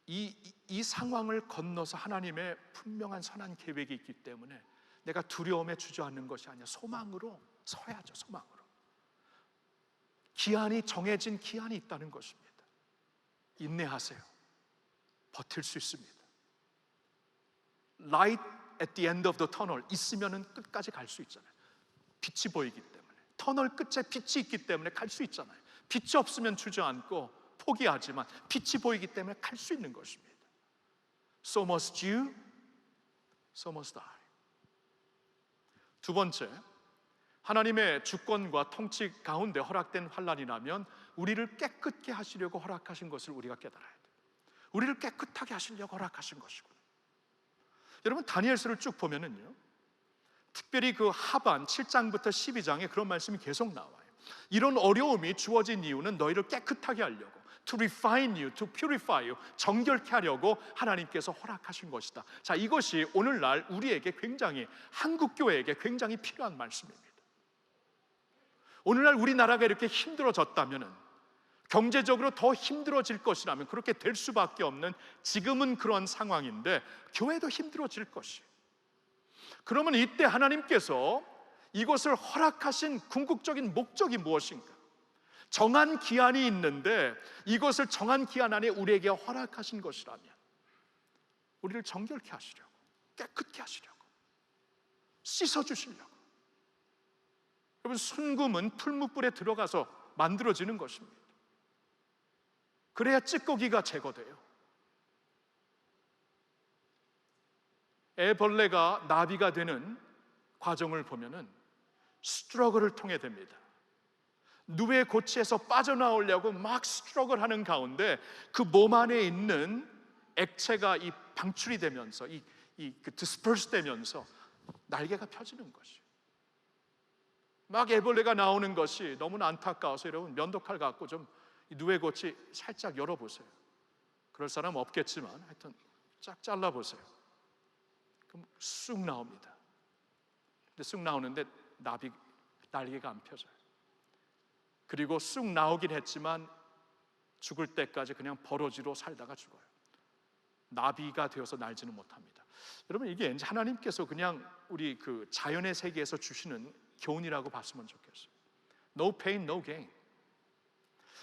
이 상황을 건너서 하나님의 분명한 선한 계획이 있기 때문에 내가 두려움에 주저앉는 것이 아니라 소망으로 서야죠. 소망으로. 기한이 정해진 기한이 있다는 것입니다. 인내하세요. 버틸 수 있습니다. Light at the end of the tunnel 있으면은 끝까지 갈 수 있잖아요. 빛이 보이기 때문에, 터널 끝에 빛이 있기 때문에 갈 수 있잖아요. 빛이 없으면 주저앉고 포기하지만 빛이 보이기 때문에 갈 수 있는 것입니다. So must you, so must I. 두 번째, 하나님의 주권과 통치 가운데 허락된 환난이라면 우리를 깨끗게 하시려고 허락하신 것을 우리가 깨달아야 돼요. 우리를 깨끗하게 하시려고 허락하신 것이구나. 여러분, 다니엘서를 쭉 보면은요, 특별히 그 하반 7장부터 12장에 그런 말씀이 계속 나와요. 이런 어려움이 주어진 이유는 너희를 깨끗하게 하려고, to refine you, to purify you, 정결케 하려고 하나님께서 허락하신 것이다. 자, 이것이 오늘날 우리에게 굉장히, 한국 교회에게 굉장히 필요한 말씀입니다. 오늘날 우리나라가 이렇게 힘들어졌다면은, 경제적으로 더 힘들어질 것이라면, 그렇게 될 수밖에 없는 지금은 그런 상황인데 교회도 힘들어질 것이에요. 그러면 이때 하나님께서 이것을 허락하신 궁극적인 목적이 무엇인가? 정한 기한이 있는데 이것을 정한 기한 안에 우리에게 허락하신 것이라면 우리를 정결케 하시려고, 깨끗게 하시려고, 씻어주시려고. 여러분, 순금은 풀무불에 들어가서 만들어지는 것입니다. 그래야 찌꺼기가 제거돼요. 애벌레가 나비가 되는 과정을 보면은 스트러글을 통해 됩니다. 누에 고치에서 빠져나오려고 막 스트러글 하는 가운데 그 몸 안에 있는 액체가 이 방출이 되면서 그 디스퍼스 되면서 날개가 펴지는 것이, 막 애벌레가 나오는 것이 너무나 안타까워서 여러분, 면도칼 갖고 좀 누에 고치 살짝 열어보세요. 그럴 사람 없겠지만 하여튼 쫙 잘라보세요. 그럼 쑥 나옵니다. 근데 쑥 나오는데 날개가 안 펴져요. 그리고 쑥 나오긴 했지만 죽을 때까지 그냥 버러지로 살다가 죽어요. 나비가 되어서 날지는 못합니다. 여러분, 이게 이제 하나님께서 그냥 우리 그 자연의 세계에서 주시는 교훈이라고 봤으면 좋겠어요. No pain, no gain.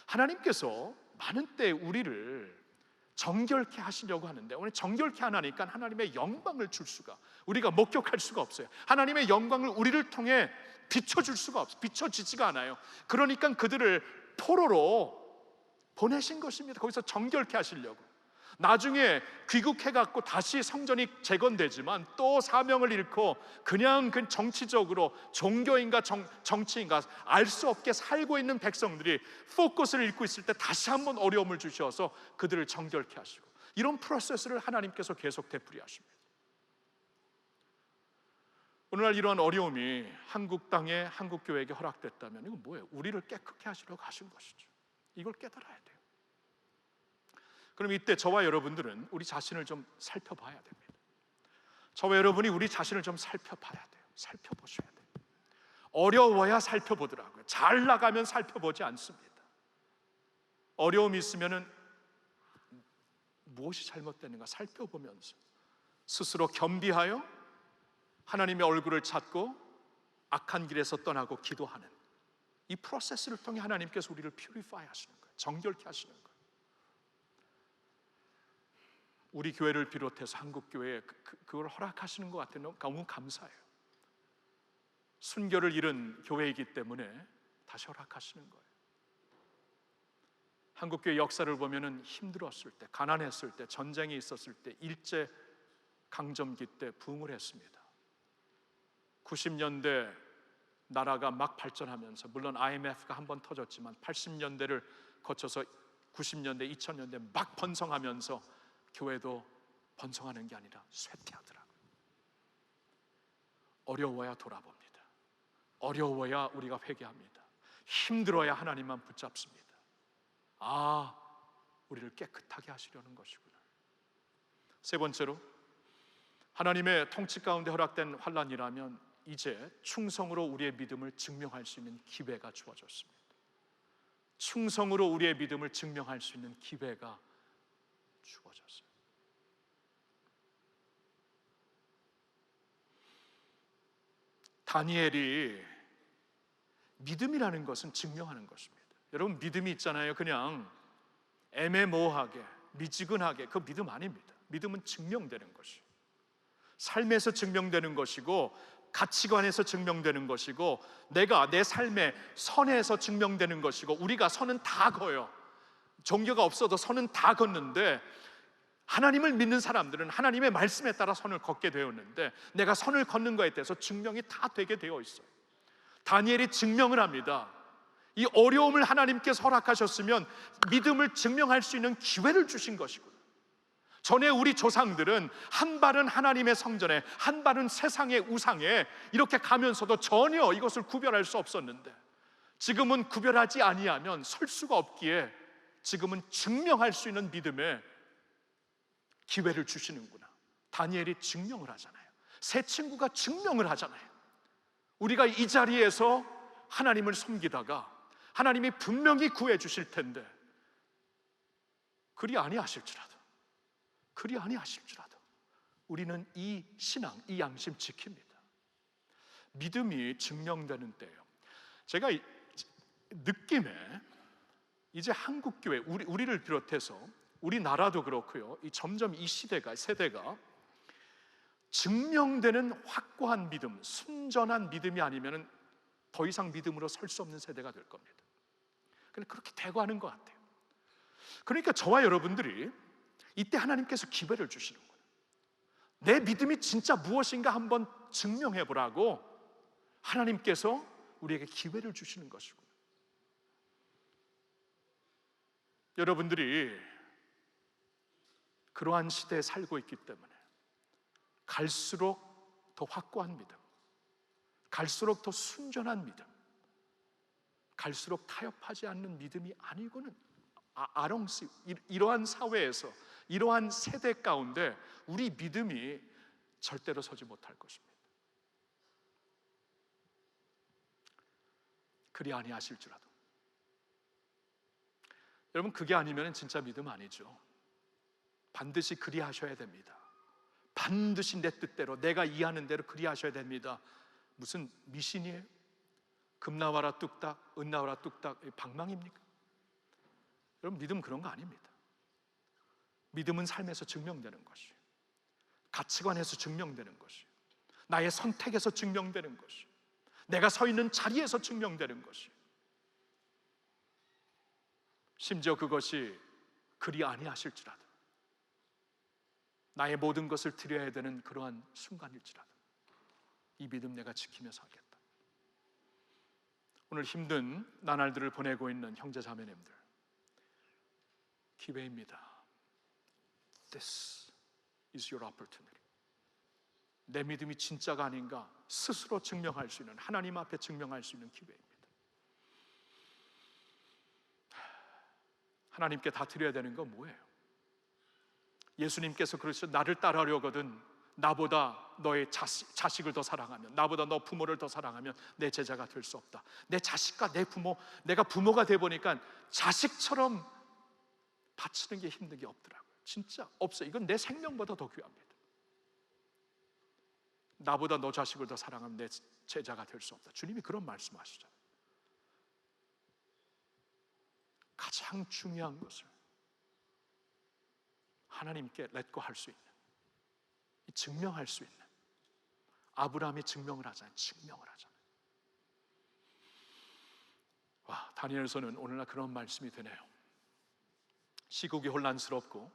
하나님께서 많은 때 우리를 정결케 하시려고 하는데, 오늘 정결케 하나니까 하나님의 영광을 줄 수가, 우리가 목격할 수가 없어요. 하나님의 영광을 우리를 통해 비춰줄 수가 없어요. 비춰지지가 않아요. 그러니까 그들을 포로로 보내신 것입니다. 거기서 정결케 하시려고. 나중에 귀국해갖고 다시 성전이 재건되지만 또 사명을 잃고 그냥 그 정치적으로 종교인가 정치인가 알 수 없게 살고 있는 백성들이 포커스를 잃고 있을 때 다시 한번 어려움을 주셔서 그들을 정결케 하시고, 이런 프로세스를 하나님께서 계속 되풀이 하십니다. 오늘날 이러한 어려움이 한국 땅에, 한국 교회에게 허락됐다면 이건 뭐예요? 우리를 깨끗게 하시려고 하신 것이죠. 이걸 깨달아야 돼요. 그럼 이때 저와 여러분들은 우리 자신을 좀 살펴봐야 됩니다. 저와 여러분이 우리 자신을 좀 살펴봐야 돼요. 살펴보셔야 돼요. 어려워야 살펴보더라고요. 잘 나가면 살펴보지 않습니다. 어려움이 있으면은 무엇이 잘못됐는가 살펴보면서 스스로 겸비하여 하나님의 얼굴을 찾고 악한 길에서 떠나고 기도하는 이 프로세스를 통해 하나님께서 우리를 퓨리파이 하시는 거예요. 정결케 하시는 거예요. 우리 교회를 비롯해서 한국 교회에 그걸 허락하시는 것 같아요. 너무 감사해요. 순결을 잃은 교회이기 때문에 다시 허락하시는 거예요. 한국 교회 역사를 보면은 힘들었을 때, 가난했을 때, 전쟁이 있었을 때, 일제 강점기 때 부흥을 했습니다. 90년대 나라가 막 발전하면서, 물론 IMF가 한번 터졌지만 80년대를 거쳐서 90년대, 2000년대 막 번성하면서 교회도 번성하는 게 아니라 쇠퇴하더라고요. 어려워야 돌아봅니다. 어려워야 우리가 회개합니다. 힘들어야 하나님만 붙잡습니다. 아, 우리를 깨끗하게 하시려는 것이구나. 세 번째로, 하나님의 통치 가운데 허락된 환난이라면 이제 충성으로 우리의 믿음을 증명할 수 있는 기회가 주어졌습니다. 충성으로 우리의 믿음을 증명할 수 있는 기회가 주어졌어요. 다니엘이 믿음이라는 것은 증명하는 것입니다. 여러분, 믿음이 있잖아요. 그냥 애매모호하게, 미지근하게, 그 믿음 아닙니다. 믿음은 증명되는 것이에요. 삶에서 증명되는 것이고, 가치관에서 증명되는 것이고, 내가 내 삶의 선에서 증명되는 것이고. 우리가 선은 다 그어요. 종교가 없어도 선은 다 걷는데, 하나님을 믿는 사람들은 하나님의 말씀에 따라 선을 걷게 되었는데, 내가 선을 걷는 것에 대해서 증명이 다 되게 되어 있어요. 다니엘이 증명을 합니다. 이 어려움을 하나님께서 허락하셨으면 믿음을 증명할 수 있는 기회를 주신 것이고, 전에 우리 조상들은 한 발은 하나님의 성전에, 한 발은 세상의 우상에 이렇게 가면서도 전혀 이것을 구별할 수 없었는데, 지금은 구별하지 아니하면 설 수가 없기에 지금은 증명할 수 있는 믿음의 기회를 주시는구나. 다니엘이 증명을 하잖아요. 새 친구가 증명을 하잖아요. 우리가 이 자리에서 하나님을 섬기다가 하나님이 분명히 구해 주실 텐데, 그리 아니하실지라도 우리는 이 신앙, 이 양심 지킵니다. 믿음이 증명되는 때예요. 제가 느낌에 이제 한국교회, 우리를 비롯해서 우리나라도 그렇고요, 점점 이 세대가 증명되는 확고한 믿음, 순전한 믿음이 아니면 더 이상 믿음으로 설 수 없는 세대가 될 겁니다. 그렇게 되고 하는 것 같아요. 그러니까 저와 여러분들이 이때 하나님께서 기회를 주시는 거예요. 내 믿음이 진짜 무엇인가 한번 증명해 보라고 하나님께서 우리에게 기회를 주시는 것이고, 여러분들이 그러한 시대에 살고 있기 때문에 갈수록 더 확고한 믿음, 갈수록 더 순전한 믿음, 갈수록 타협하지 않는 믿음이 아니고는 이러한 사회에서, 이러한 세대 가운데 우리 믿음이 절대로 서지 못할 것입니다. 그리 아니하실지라도. 여러분, 그게 아니면 진짜 믿음 아니죠. 반드시 그리 하셔야 됩니다. 반드시 내 뜻대로, 내가 이해하는 대로 그리 하셔야 됩니다. 무슨 미신이에요? 금 나와라 뚝딱, 은 나와라 뚝딱, 방망입니까? 여러분, 믿음 그런 거 아닙니다. 믿음은 삶에서 증명되는 것이에요. 가치관에서 증명되는 것이에요. 나의 선택에서 증명되는 것이에요. 내가 서 있는 자리에서 증명되는 것이에요. 심지어 그것이 그리 아니하실지라도, 나의 모든 것을 드려야 되는 그러한 순간일지라도 이 믿음 내가 지키며 살겠다. 오늘 힘든 나날들을 보내고 있는 형제 자매님들, 기회입니다. This is your opportunity. 내 믿음이 진짜가 아닌가 스스로 증명할 수 있는, 하나님 앞에 증명할 수 있는 기회입니다. 하나님께 다 드려야 되는 건 뭐예요? 예수님께서 그러셨죠. 나를 따라하려거든 나보다 너의 자식을 더 사랑하면, 나보다 너 부모를 더 사랑하면 내 제자가 될 수 없다. 내 자식과 내 부모, 내가 부모가 돼 보니까 자식처럼 바치는 게 힘든 게 없더라고요. 진짜 없어요. 이건 내 생명보다 더 귀합니다. 나보다 너 자식을 더 사랑하면 내 제자가 될 수 없다. 주님이 그런 말씀하시잖아요. 가장 중요한 것을 하나님께 렛고 할 수 있는, 증명할 수 있는, 아브라함이 증명을 하잖아요. 와, 다니엘서는 오늘날 그런 말씀이 되네요. 시국이 혼란스럽고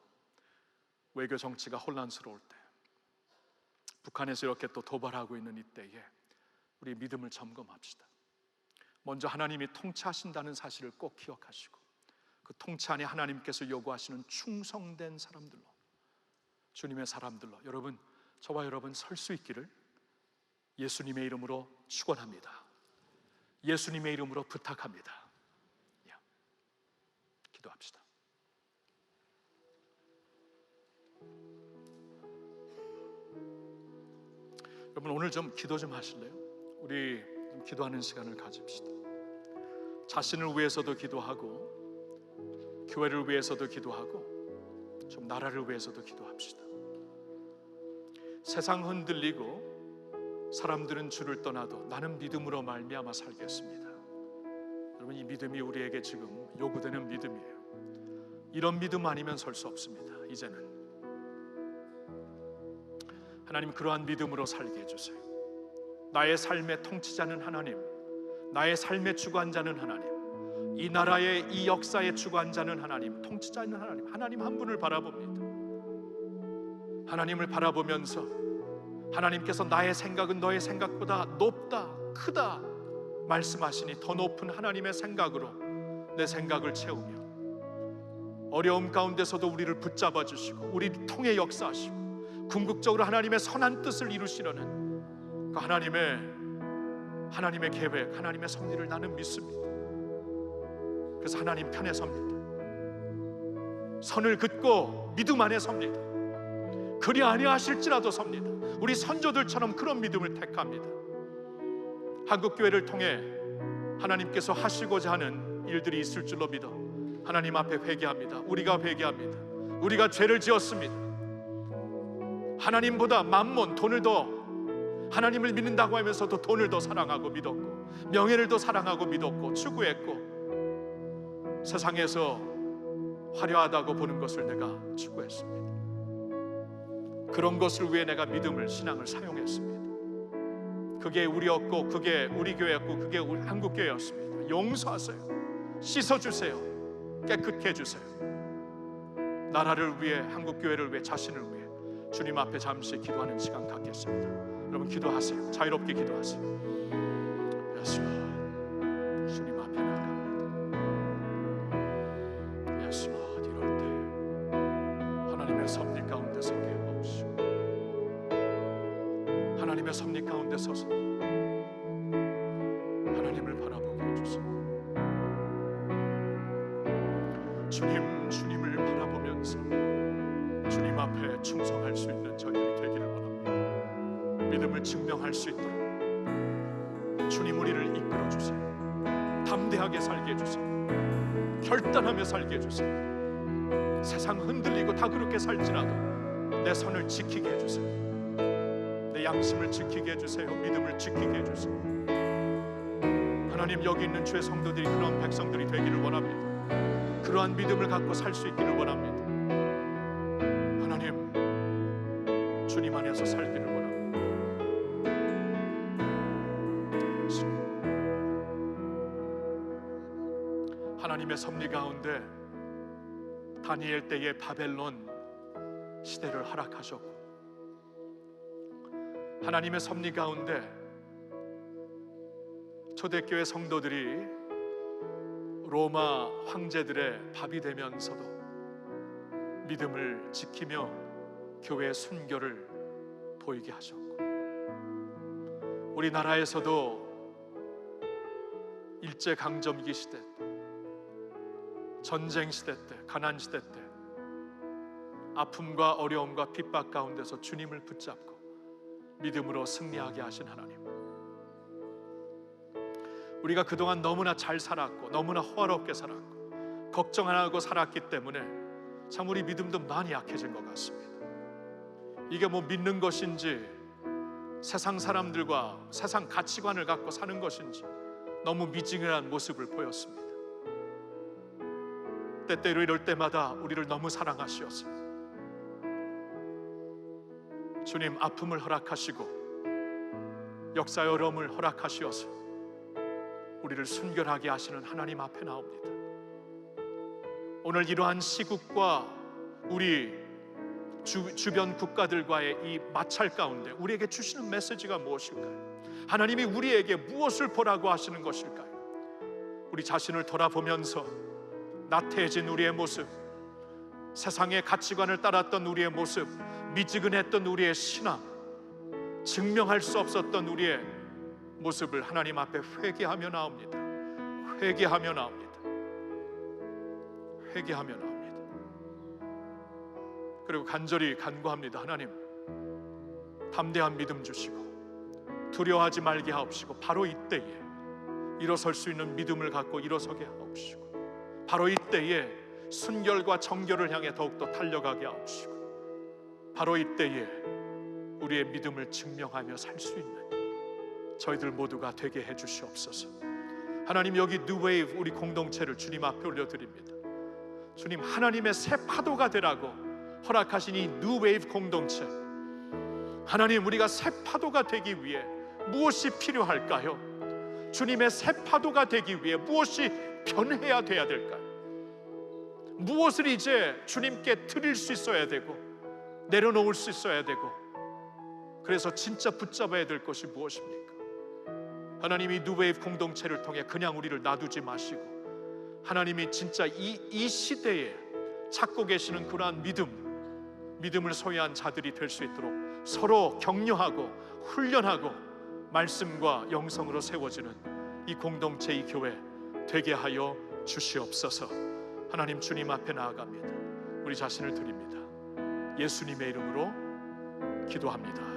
외교 정치가 혼란스러울 때, 북한에서 이렇게 또 도발하고 있는 이때에 우리 믿음을 점검합시다. 먼저 하나님이 통치하신다는 사실을 꼭 기억하시고, 그 통치 안에 하나님께서 요구하시는 충성된 사람들로, 주님의 사람들로 여러분, 저와 여러분 설 수 있기를 예수님의 이름으로 축원합니다. 예수님의 이름으로 부탁합니다. 기도합시다. 여러분, 오늘 좀 기도 좀 하실래요? 우리 좀 기도하는 시간을 가집시다. 자신을 위해서도 기도하고, 교회를 위해서도 기도하고, 좀 나라를 위해서도 기도합시다. 세상 흔들리고 사람들은 주를 떠나도 나는 믿음으로 말미암아 살겠습니다. 여러분, 이 믿음이 우리에게 지금 요구되는 믿음이에요. 이런 믿음 아니면 설 수 없습니다. 이제는 하나님, 그러한 믿음으로 살게 해주세요. 나의 삶의 통치자는 하나님, 나의 삶의 주관자는 하나님, 이 나라의 이 역사의 주관자는 하나님, 통치자는 하나님, 하나님 한 분을 바라봅니다. 하나님을 바라보면서 하나님께서 나의 생각은 너의 생각보다 높다, 크다 말씀하시니 더 높은 하나님의 생각으로 내 생각을 채우며, 어려움 가운데서도 우리를 붙잡아 주시고 우리를 통해 역사하시고 궁극적으로 하나님의 선한 뜻을 이루시려는 그 하나님의 계획, 하나님의 섭리를 나는 믿습니다. 그래서 하나님 편에 섭니다. 선을 긋고 믿음 안에 섭니다. 그리 아니하실지라도 섭니다. 우리 선조들처럼 그런 믿음을 택합니다. 한국교회를 통해 하나님께서 하시고자 하는 일들이 있을 줄로 믿어 하나님 앞에 회개합니다. 우리가 회개합니다. 우리가 죄를 지었습니다. 하나님보다 만몬, 돈을 더, 하나님을 믿는다고 하면서도 돈을 더 사랑하고 믿었고, 명예를 더 사랑하고 믿었고 추구했고, 세상에서 화려하다고 보는 것을 내가 추구했습니다. 그런 것을 위해 내가 믿음을, 신앙을 사용했습니다. 그게 우리였고, 그게 우리 교회였고, 그게 우리 한국교회였습니다. 용서하세요. 씻어주세요. 깨끗게 해주세요. 나라를 위해, 한국교회를 위해, 자신을 위해 주님 앞에 잠시 기도하는 시간 갖겠습니다. 여러분, 기도하세요. 자유롭게 기도하세요. 예수, 주님 앞에 나갑니다. 예수, 이럴 때 하나님의 섭리 가운데 서게 하옵시고, 하나님의 섭리 가운데 서서 하나님을 바라보게 해주세요. 주님을 바라보면서 주님 앞에 충성할 수 있는 저희들이 되기를 원합니다. 믿음을 증명할 수 있도록 주님 우리를 이끌어 주세요. 담대하게 살게 해주세요. 결단하며 살게 해주세요. 세상 흔들리고 다 그렇게 살지라도 내 선을 지키게 해주세요. 내 양심을 지키게 해주세요. 믿음을 지키게 해주세요. 하나님, 여기 있는 주의 성도들이 그런 백성들이 되기를 원합니다. 그러한 믿음을 갖고 살 수 있기를 원합니다. 하나님, 주님 안에서 살기를 원합니다. 하나님의 섭리 가운데 다니엘 때의 바벨론 시대를 허락하셨고, 하나님의 섭리 가운데 초대교회 성도들이 로마 황제들의 밥이 되면서도 믿음을 지키며 교회의 순교를 보이게 하셨고, 우리나라에서도 일제강점기 시대 때, 전쟁 시대 때, 가난 시대 때 아픔과 어려움과 핍박 가운데서 주님을 붙잡고 믿음으로 승리하게 하신 하나님, 우리가 그동안 너무나 잘 살았고 너무나 호화롭게 살았고 걱정 안 하고 살았기 때문에 참 우리 믿음도 많이 약해진 것 같습니다. 이게 뭐 믿는 것인지 세상 사람들과 세상 가치관을 갖고 사는 것인지 너무 미지근한 모습을 보였습니다. 때때로 이럴 때마다 우리를 너무 사랑하시어서 주님 아픔을 허락하시고 역사의 어려움을 허락하시어서 우리를 순결하게 하시는 하나님 앞에 나옵니다. 오늘 이러한 시국과 우리 주변 국가들과의 이 마찰 가운데 우리에게 주시는 메시지가 무엇일까요? 하나님이 우리에게 무엇을 보라고 하시는 것일까요? 우리 자신을 돌아보면서 나태해진 우리의 모습, 세상의 가치관을 따랐던 우리의 모습, 미지근했던 우리의 신앙, 증명할 수 없었던 우리의 모습을 하나님 앞에 회개하며 나옵니다. 회개하며 나옵니다. 회개하며 나옵니다. 그리고 간절히 간구합니다. 하나님, 담대한 믿음 주시고 두려워하지 말게 하옵시고, 바로 이때에 일어설 수 있는 믿음을 갖고 일어서게 하옵시고, 바로 이때에 순결과 정결을 향해 더욱더 달려가게 하옵시고, 바로 이때에 우리의 믿음을 증명하며 살 수 있는 저희들 모두가 되게 해주시옵소서. 하나님, 여기 뉴웨이브 우리 공동체를 주님 앞에 올려드립니다. 주님, 하나님의 새 파도가 되라고 허락하신 이 뉴웨이브 공동체, 하나님, 우리가 새 파도가 되기 위해 무엇이 필요할까요? 주님의 새 파도가 되기 위해 무엇이 변해야 돼야 될까요? 무엇을 이제 주님께 드릴 수 있어야 되고 내려놓을 수 있어야 되고, 그래서 진짜 붙잡아야 될 것이 무엇입니까? 하나님이 뉴웨이브 공동체를 통해 그냥 우리를 놔두지 마시고, 하나님이 진짜 이 시대에 찾고 계시는 그러한 믿음을 소유한 자들이 될 수 있도록 서로 격려하고 훈련하고 말씀과 영성으로 세워지는 이 공동체, 이 교회 되게 하여 주시옵소서. 하나님, 주님 앞에 나아갑니다. 우리 자신을 드립니다. 예수님의 이름으로 기도합니다.